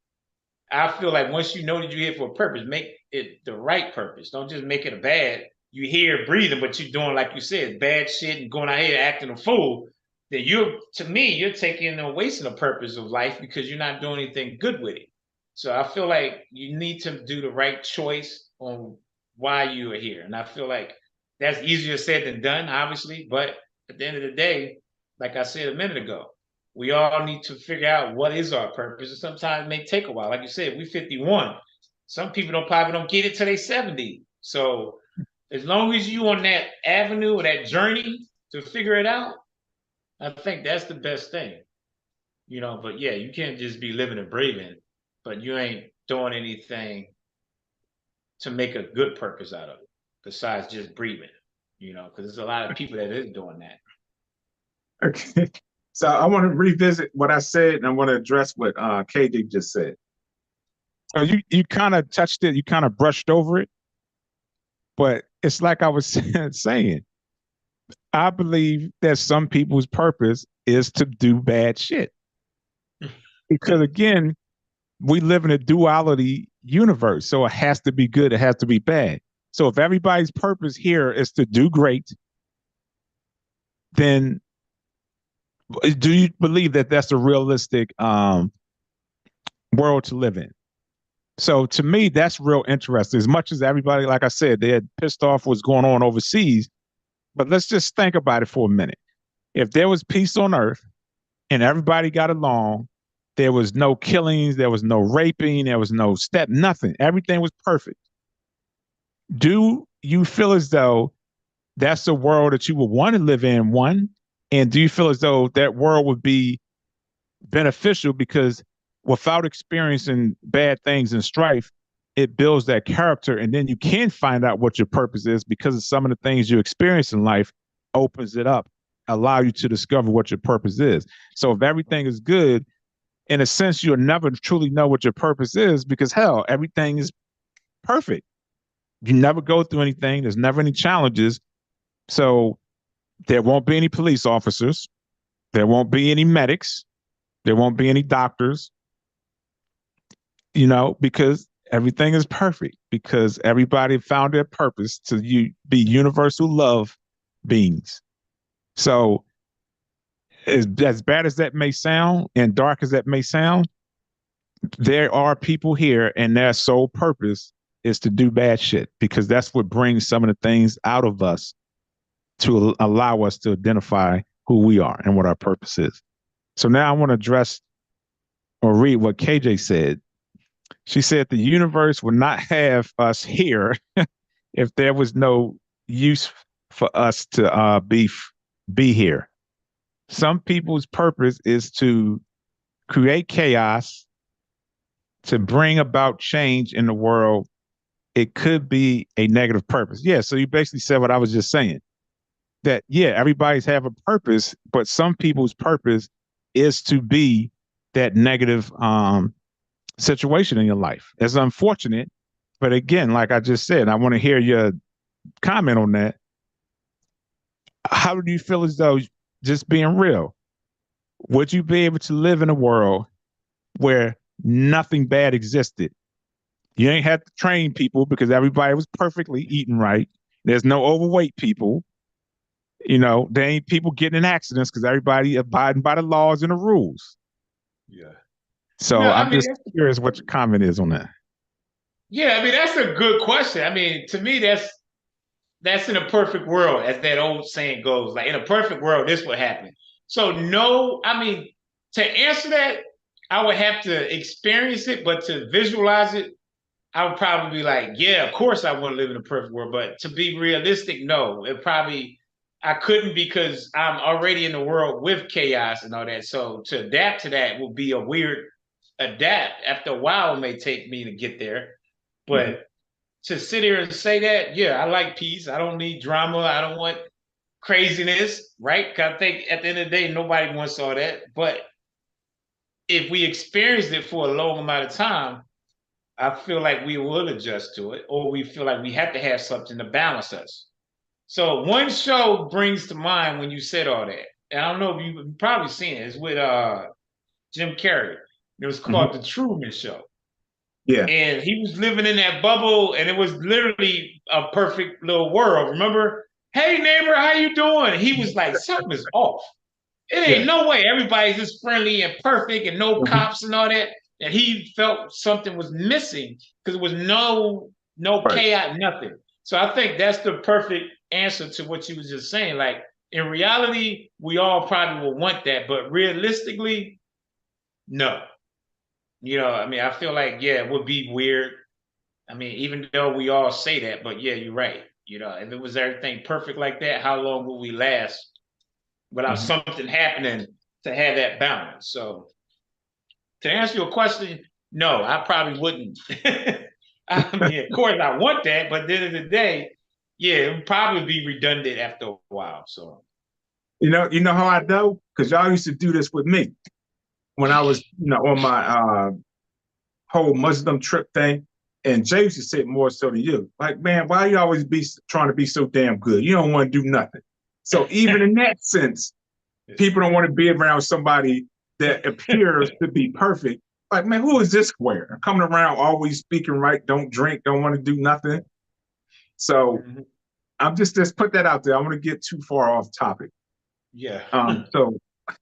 I feel like once you know that you're here for a purpose, make it the right purpose. Don't just make it a bad. You here breathing, but you're doing, like you said, bad shit and going out here acting a fool. Then to me, you're taking and wasting the purpose of life because you're not doing anything good with it. So I feel like you need to do the right choice on why you are here. And I feel like that's easier said than done, obviously. But at the end of the day, like I said a minute ago, we all need to figure out what is our purpose. And sometimes it may take a while. Like you said, we're 51. Some people probably don't get it till they 70. So as long as you on that avenue or that journey to figure it out, I think that's the best thing. But yeah, you can't just be living and breathing, but you ain't doing anything to make a good purpose out of it besides just breathing, because there's a lot of people that is doing that. Okay. So I want to revisit what I said, and I want to address what KD just said. So you kind of touched it, you kind of brushed over it, but it's like I was saying. I believe that some people's purpose is to do bad shit. Because again, we live in a duality universe. So it has to be good, it has to be bad. So if everybody's purpose here is to do great, then do you believe that that's a realistic world to live in? So to me, that's real interesting. As much as everybody, like I said, they had pissed off what's going on overseas, but let's just think about it for a minute. If there was peace on earth and everybody got along, there was no killings, there was no raping, there was no nothing. Everything was perfect. Do you feel as though that's a world that you would want to live in, one? And do you feel as though that world would be beneficial because without experiencing bad things and strife, it builds that character. And then you can find out what your purpose is because of some of the things you experience in life opens it up, allow you to discover what your purpose is. So if everything is good in a sense, you'll never truly know what your purpose is because hell, everything is perfect. You never go through anything. There's never any challenges. So there won't be any police officers. There won't be any medics. There won't be any doctors, because everything is perfect because everybody found their purpose to be universal love beings. So as bad as that may sound and dark as that may sound, there are people here and their sole purpose is to do bad shit because that's what brings some of the things out of us to allow us to identify who we are and what our purpose is. So now I want to address or read what KJ said. She said the universe would not have us here if there was no use for us to be here. Some people's purpose is to create chaos, to bring about change in the world. It could be a negative purpose. Yeah, so you basically said what I was just saying. That yeah, everybody's have a purpose, but some people's purpose is to be that negative situation in your life. It's unfortunate, but again, like I just said, I want to hear your comment on that. How do you feel as though, just being real, would you be able to live in a world where nothing bad existed? You ain't had to train people because everybody was perfectly eating right. There's no overweight people. There ain't people getting in accidents because everybody abiding by the laws and the rules. Yeah. So No, I'm just curious what your comment is on that. Yeah, I mean, that's a good question. I mean, to me, that's in a perfect world, as that old saying goes. Like in a perfect world, this would happen. So no, I mean, to answer that, I would have to experience it, but to visualize it, I would probably be like, yeah, of course I want to live in a perfect world. But to be realistic, no, I couldn't because I'm already in the world with chaos and all that. So to adapt to that will be a weird adapt. After a while, it may take me to get there. But to sit here and say that, yeah, I like peace. I don't need drama. I don't want craziness, right? Because I think at the end of the day, nobody wants all that. But if we experienced it for a long amount of time, I feel like we will adjust to it, or we feel like we have to have something to balance us. So one show brings to mind when you said all that. And I don't know if you've probably seen it. It's with Jim Carrey. It was called The Truman Show. Yeah. And he was living in that bubble, and it was literally a perfect little world. Remember? Hey neighbor, how you doing? He was like, something is off. It ain't no way everybody's just friendly and perfect and no cops and all that. And he felt something was missing because there was no chaos, nothing. So I think that's the perfect answer to what you was just saying. Like in reality, we all probably will want that, but realistically, no. I mean, I feel like, yeah, it would be weird. I mean, even though we all say that, but yeah, you're right. If it was everything perfect like that, how long would we last without something happening to have that balance? So to answer your question, no, I probably wouldn't. I mean, of course I want that, but at the end of the day, yeah, it would probably be redundant after a while. So you know how I know? Because y'all used to do this with me when I was, on my whole Muslim trip thing. And Jay used to say it more so than you. Like, man, why you always be trying to be so damn good? You don't want to do nothing. So even in that sense, people don't want to be around somebody that appears to be perfect. Like, man, who is this square? Coming around always speaking right, don't drink, don't want to do nothing. So I'm just put that out there. I want to get too far off topic. Yeah. So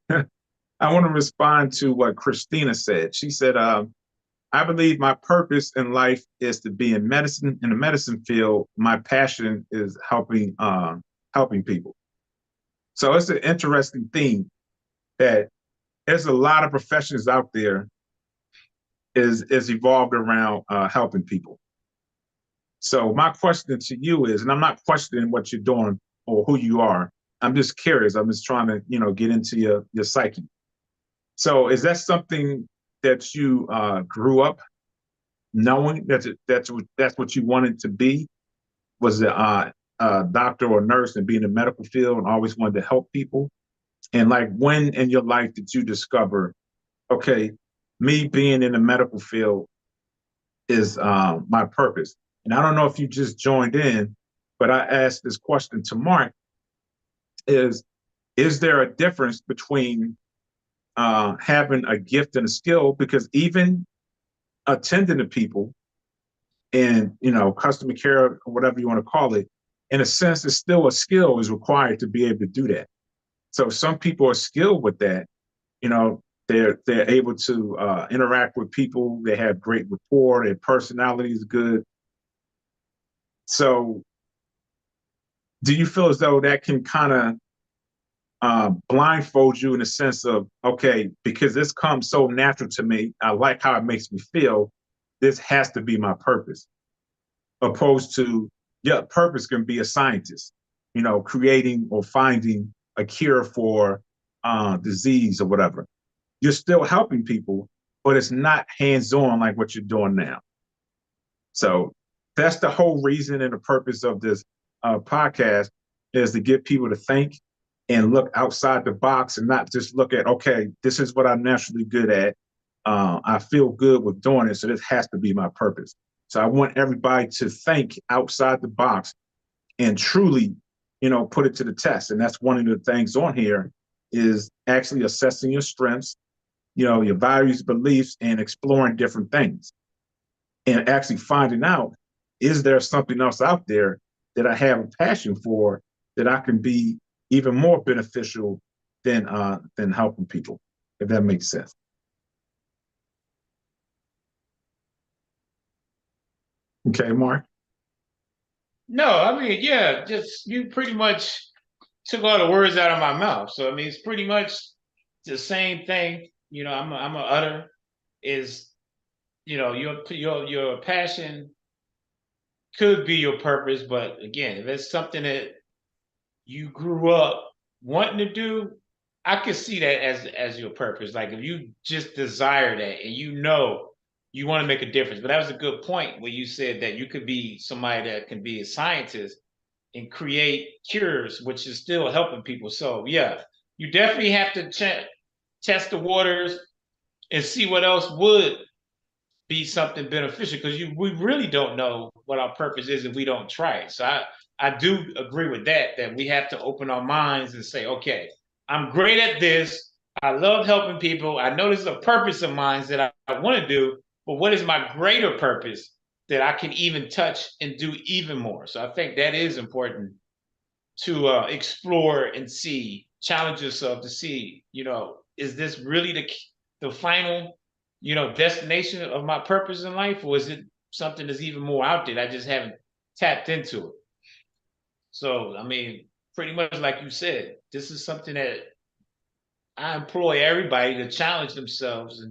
I want to respond to what Christina said. She said, I believe my purpose in life is to be in medicine, in the medicine field. My passion is helping people. So it's an interesting theme that there's a lot of professions out there is evolved around helping people. So my question to you is, and I'm not questioning what you're doing or who you are. I'm just curious. I'm just trying to, get into your psyche. So is that something that you grew up knowing that's what you wanted to be? Was it a doctor or nurse and be in the medical field and always wanted to help people? And like, when in your life did you discover, okay, me being in the medical field is my purpose. And I don't know if you just joined in, but I asked this question to Mark: is there a difference between having a gift and a skill? Because even attending to people and customer care or whatever you want to call it, in a sense, it's still a skill is required to be able to do that. So some people are skilled with that. They're able to interact with people. They have great rapport. Their personality is good. So, do you feel as though that can kind of blindfold you in the sense of, okay, because this comes so natural to me, I like how it makes me feel. This has to be my purpose, opposed to, yeah, purpose can be a scientist, creating or finding a cure for disease or whatever. You're still helping people, but it's not hands-on like what you're doing now. So that's the whole reason and the purpose of this podcast, is to get people to think and look outside the box and not just look at, okay, this is what I'm naturally good at. I feel good with doing it, so this has to be my purpose. So I want everybody to think outside the box and truly, put it to the test. And that's one of the things on here, is actually assessing your strengths, your values, beliefs, and exploring different things. And actually finding out, is there something else out there that I have a passion for that I can be even more beneficial than helping people, if that makes sense. Okay, Mark? No, I mean, yeah, just you pretty much took all the words out of my mouth. So I mean, it's pretty much the same thing. I'm a utter is your passion could be your purpose, but again, if it's something that you grew up wanting to do, I could see that as your purpose. Like if you just desire that and you want to make a difference. But that was a good point where you said that you could be somebody that can be a scientist and create cures, which is still helping people. So yeah, you definitely have to test the waters and see what else would be something beneficial, because we really don't know what our purpose is if we don't try it. So I do agree with that we have to open our minds and say, okay, I'm great at this. I love helping people. I know this is a purpose of mine that I want to do, but what is my greater purpose that I can even touch and do even more? So I think that is important to explore and see, challenge yourself to see, is this really the final, destination of my purpose in life, or is it something that's even more out there that I just haven't tapped into it? So, I mean, pretty much like you said, this is something that I employ everybody to challenge themselves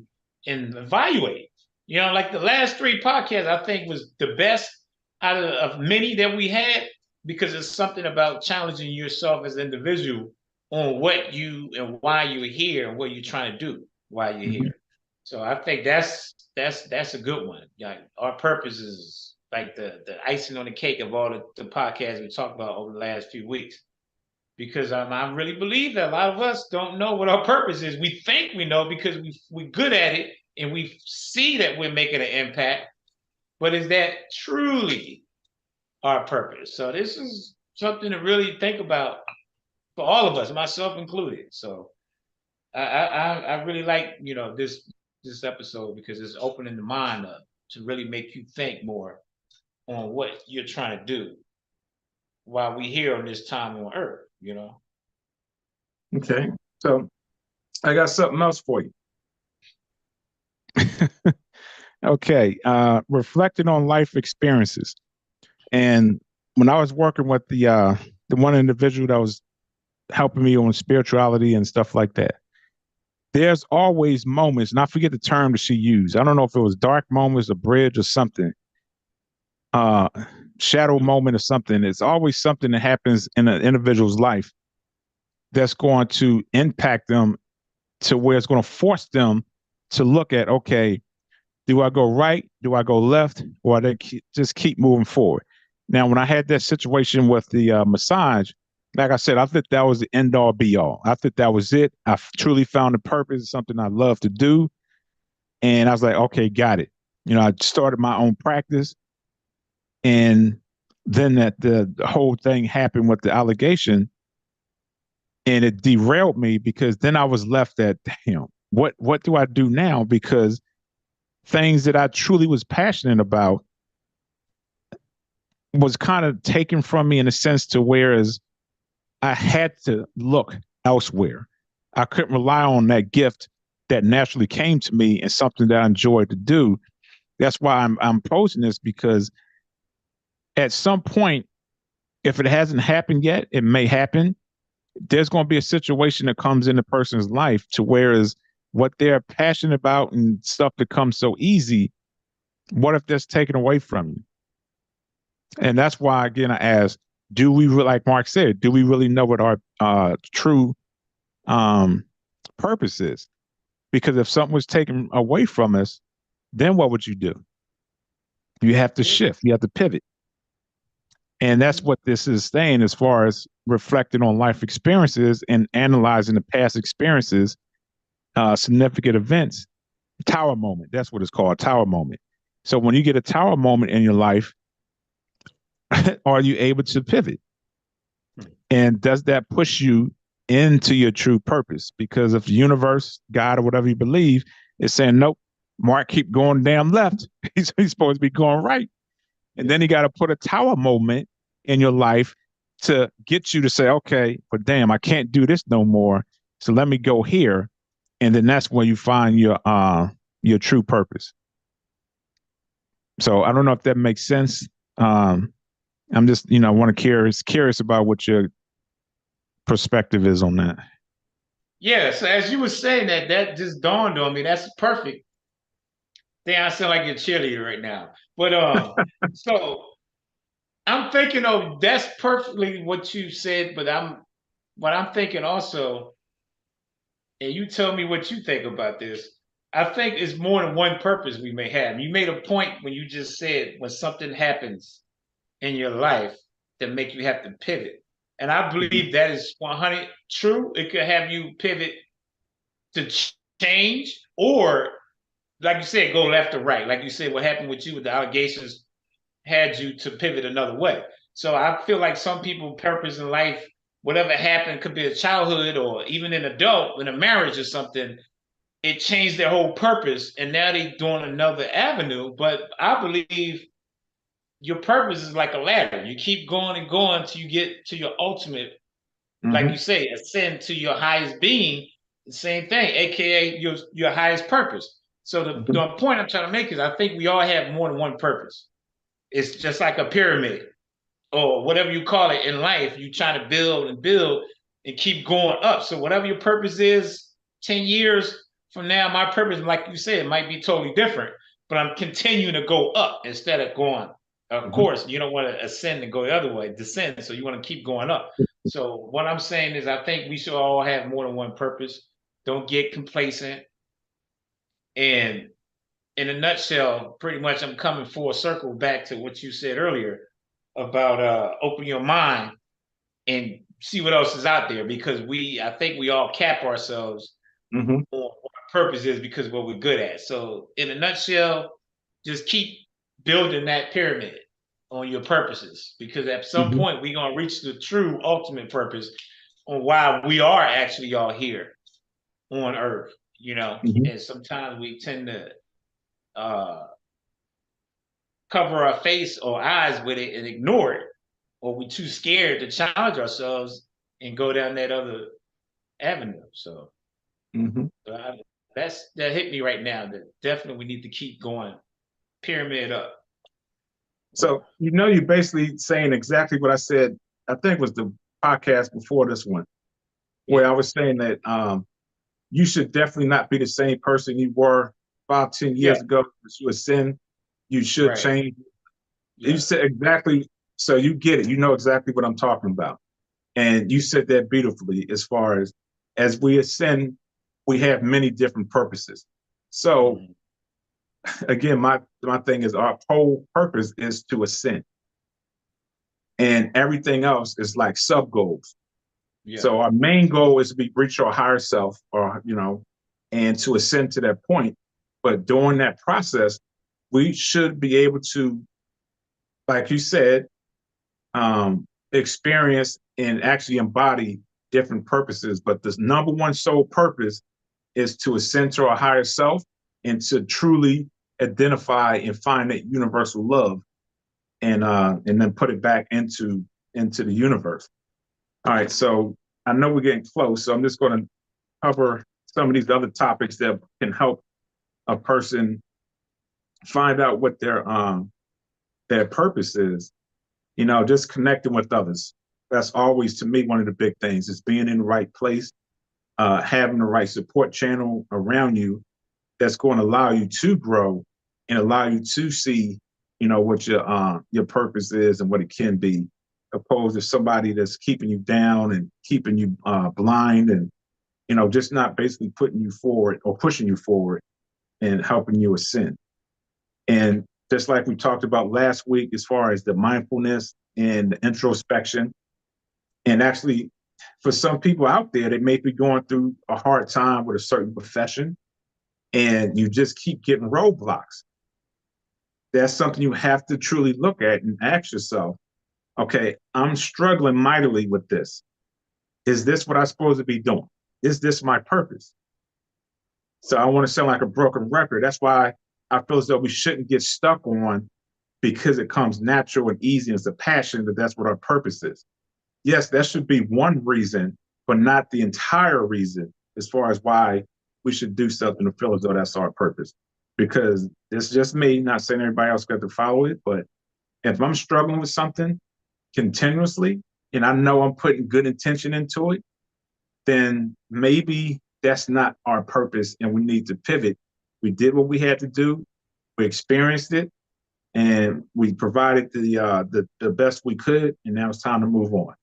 and evaluate. Like the last three podcasts, I think was the best out of many that we had, because it's something about challenging yourself as an individual on what you and why you're here and what you're trying to do while you're Mhm. here. So I think that's a good one. Like our purpose is like the icing on the cake of all the podcasts we talked about over the last few weeks, because I really believe that a lot of us don't know what our purpose is. We think we know because we're good at it and we see that we're making an impact, but is that truly our purpose? So this is something to really think about for all of us, myself included. So I really like this episode because it's opening the mind up to really make you think more on what you're trying to do while we're here on this time on Earth. Okay. So I got something else for you. Okay. Reflecting on life experiences. And when I was working with the one individual that was helping me on spirituality and stuff like that, there's always moments, and I forget the term that she used. I don't know if it was dark moments, a bridge or something, uh, shadow moment or something. It's always something that happens in an individual's life that's going to impact them to where it's going to force them to look at, okay, do I go right? Do I go left? Or just keep moving forward? Now, when I had that situation with the massage, like I said, I think that was the end all be all. I think that was it. I truly found a purpose, something I love to do. And I was like, okay, got it. I started my own practice, and then the whole thing happened with the allegation, and it derailed me because then I was left at, damn, what do I do now? Because things that I truly was passionate about was kind of taken from me in a sense to whereas I had to look elsewhere. I couldn't rely on that gift that naturally came to me and something that I enjoyed to do. That's why I'm posing this, because at some point, if it hasn't happened yet, it may happen. There's going to be a situation that comes in a person's life to whereas what they're passionate about and stuff that comes so easy, what if that's taken away from you? And that's why, again, I ask, do we, like Mark said, do we really know what our true um, purpose is? Because if something was taken away from us, then what would you do? You have to shift, you have to pivot. And that's what this is saying as far as reflecting on life experiences and analyzing the past experiences, significant events. Tower moment, that's what it's called, tower moment. So when you get a tower moment in your life, are you able to pivot? And does that push you into your true purpose? Because if the universe, God, or whatever you believe is saying, nope, Mark, keep going damn left, he's supposed to be going right. And then you got to put a tower moment in your life to get you to say, okay, but damn, I can't do this no more. So let me go here. And then that's where you find your true purpose. So I don't know if that makes sense. I'm just, want to curious about what your perspective is on that. Yeah, so as you were saying that, that just dawned on me. That's perfect. Damn, I sound like a cheerleader right now. But so I'm thinking, oh, that's perfectly what you said, but what I'm thinking also, and you tell me what you think about this. I think it's more than one purpose we may have. You made a point when you just said when something happens in your life that make you have to pivot. And I Mhm. believe that is 100 true. It could have you pivot to change, or like you said, go left or right. Like you said, what happened with you with the allegations had you to pivot another way. So I feel like some people purpose in life, whatever happened, could be a childhood or even an adult in a marriage or something, it changed their whole purpose and now they're doing another avenue. But I believe your purpose is like a ladder. You keep going and going until you get to your ultimate, like you Mhm. say, ascend to your highest being, the same thing, aka your highest purpose. So Mhm. the point I'm trying to make is I think we all have more than one purpose. It's just like a pyramid or whatever you call it in life. You try to build and build and keep going up. So whatever your purpose is, 10 years from now, my purpose, like you said, might be totally different. But I'm continuing to go up instead of going. Of Mhm. course, you don't want to ascend and go the other way, descend. So you want to keep going up. So what I'm saying is I think we should all have more than one purpose. Don't get complacent. And in a nutshell, pretty much I'm coming full circle back to what you said earlier about open your mind and see what else is out there, because I think we all cap ourselves Mhm. on what our purpose is because of what we're good at. So in a nutshell, just keep building that pyramid on your purposes, because at some Mhm. point we're gonna reach the true ultimate purpose on why we are actually all here on earth, Mhm. and sometimes we tend to uh cover our face or eyes with it and ignore it, or we're too scared to challenge ourselves and go down that other avenue. So Mhm. I, that hit me right now. That definitely we need to keep going, pyramid up. But So you're basically saying exactly what I said. I think was the podcast before this one, where yeah, I was saying that you should definitely not be the same person you were 5, 10 years yeah, ago. As you ascend, you should right, change. You yeah, said exactly. So you get it. You know exactly what I'm talking about, and you said that beautifully. As we ascend, we have many different purposes. So mm-hmm. again, my thing is our whole purpose is to ascend, and everything else is like sub goals. Yeah, So our main goal is to reach our higher self, or and to ascend to that point. But during that process, we should be able to, like you said, experience and actually embody different purposes. But the number one sole purpose is to ascend to our higher self and to truly identify and find that universal love, and then put it back into the universe. All right, so I know we're getting close, so I'm just going to cover some of these other topics that can help a person find out what their purpose is. Just connecting with others. That's always, to me, one of the big things is being in the right place, having the right support channel around you that's going to allow you to grow and allow you to see, what your purpose is and what it can be, opposed to somebody that's keeping you down and keeping you blind, and just not basically putting you forward or pushing you forward and helping you ascend. And just like we talked about last week, as far as the mindfulness and the introspection, and actually, for some people out there, they may be going through a hard time with a certain profession, and you just keep getting roadblocks. That's something you have to truly look at and ask yourself, okay, I'm struggling mightily with this. Is this what I'm supposed to be doing? Is this my purpose? So I want to sound like a broken record. That's why I feel as though we shouldn't get stuck on, because it comes natural and easy as a passion, that that's what our purpose is. Yes, that should be one reason, but not the entire reason as far as why we should do something to feel as though that's our purpose. Because it's just me, not saying everybody else got to follow it, but if I'm struggling with something continuously and I know I'm putting good intention into it, then maybe that's not our purpose and we need to pivot. We did what we had to do, we experienced it, and we provided the best we could, and now it's time to move on.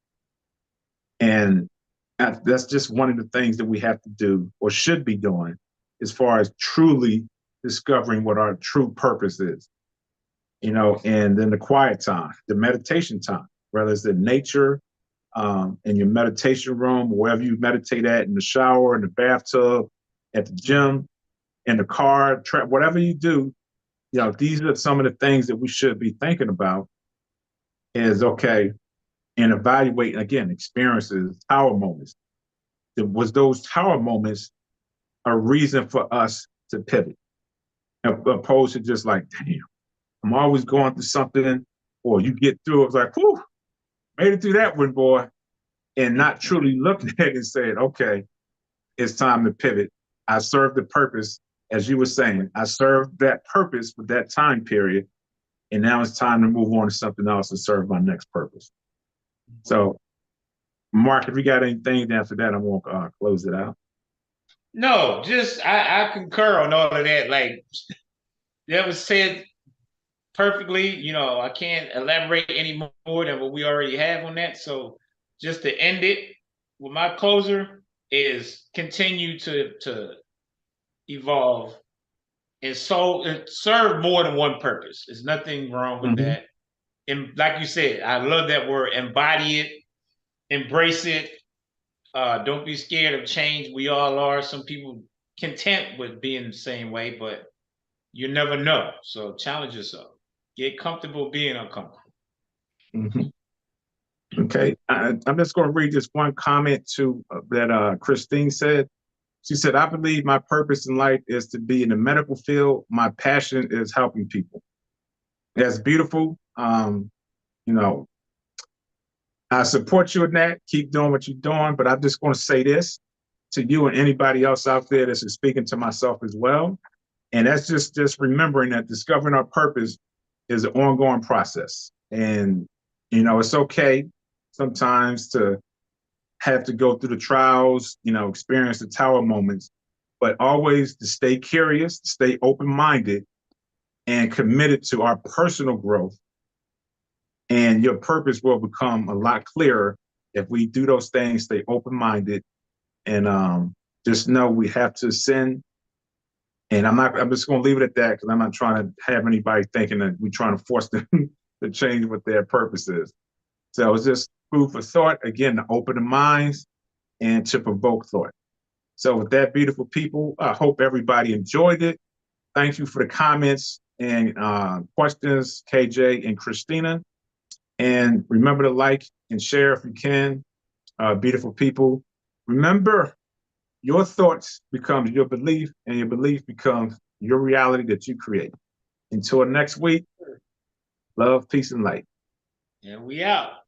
And that's just one of the things that we have to do or should be doing as far as truly discovering what our true purpose is. And then the quiet time, the meditation time, whether it's in nature, in your meditation room, wherever you meditate at, in the shower, in the bathtub, at the gym, in the car, whatever you do, these are some of the things that we should be thinking about is, okay, and evaluate, again, experiences, tower moments. Was those tower moments a reason for us to pivot? Opposed to just like, damn, I'm always going through something, or you get through it, it's like, whew, made it through that one, boy, and not truly looking at it and saying, okay, it's time to pivot. I served the purpose, as you were saying, I served that purpose for that time period, and now it's time to move on to something else and serve my next purpose. So, Mark, if you got anything after that, I'm going to close it out. No, just I concur on all of that. Like that was said perfectly. I can't elaborate any more than what we already have on that. So just to end it with my closer is continue to evolve and serve more than one purpose. There's nothing wrong with that. And like you said, I love that word, embody it, embrace it. Don't be scared of change. We all are. Some people content with being the same way, but you never know. So challenge yourself. Get comfortable being uncomfortable. Okay, I'm just going to read this one comment that Christine said. She said, I believe my purpose in life is to be in the medical field. My passion is helping people. That's beautiful. You know, I support you in that. Keep doing what you're doing. But I'm just going to say this to you and anybody else out there that's speaking to myself as well. And that's just remembering that discovering our purpose is an ongoing process. And, it's okay sometimes to have to go through the trials, experience the tower moments, but always to stay curious, to stay open-minded and committed to our personal growth. And your purpose will become a lot clearer if we do those things, stay open-minded, and just know we have to ascend. And I'm just going to leave it at that because I'm not trying to have anybody thinking that we're trying to force them to change what their purpose is. So it's just food for thought, again, to open the minds and to provoke thought. So with that, beautiful people, I hope everybody enjoyed it. Thank you for the comments and questions, KJ and Christina. And remember to like and share if you can. Beautiful people. Remember, your thoughts becomes your belief, and your belief becomes your reality that you create. Until next week, love, peace, and light. And we out.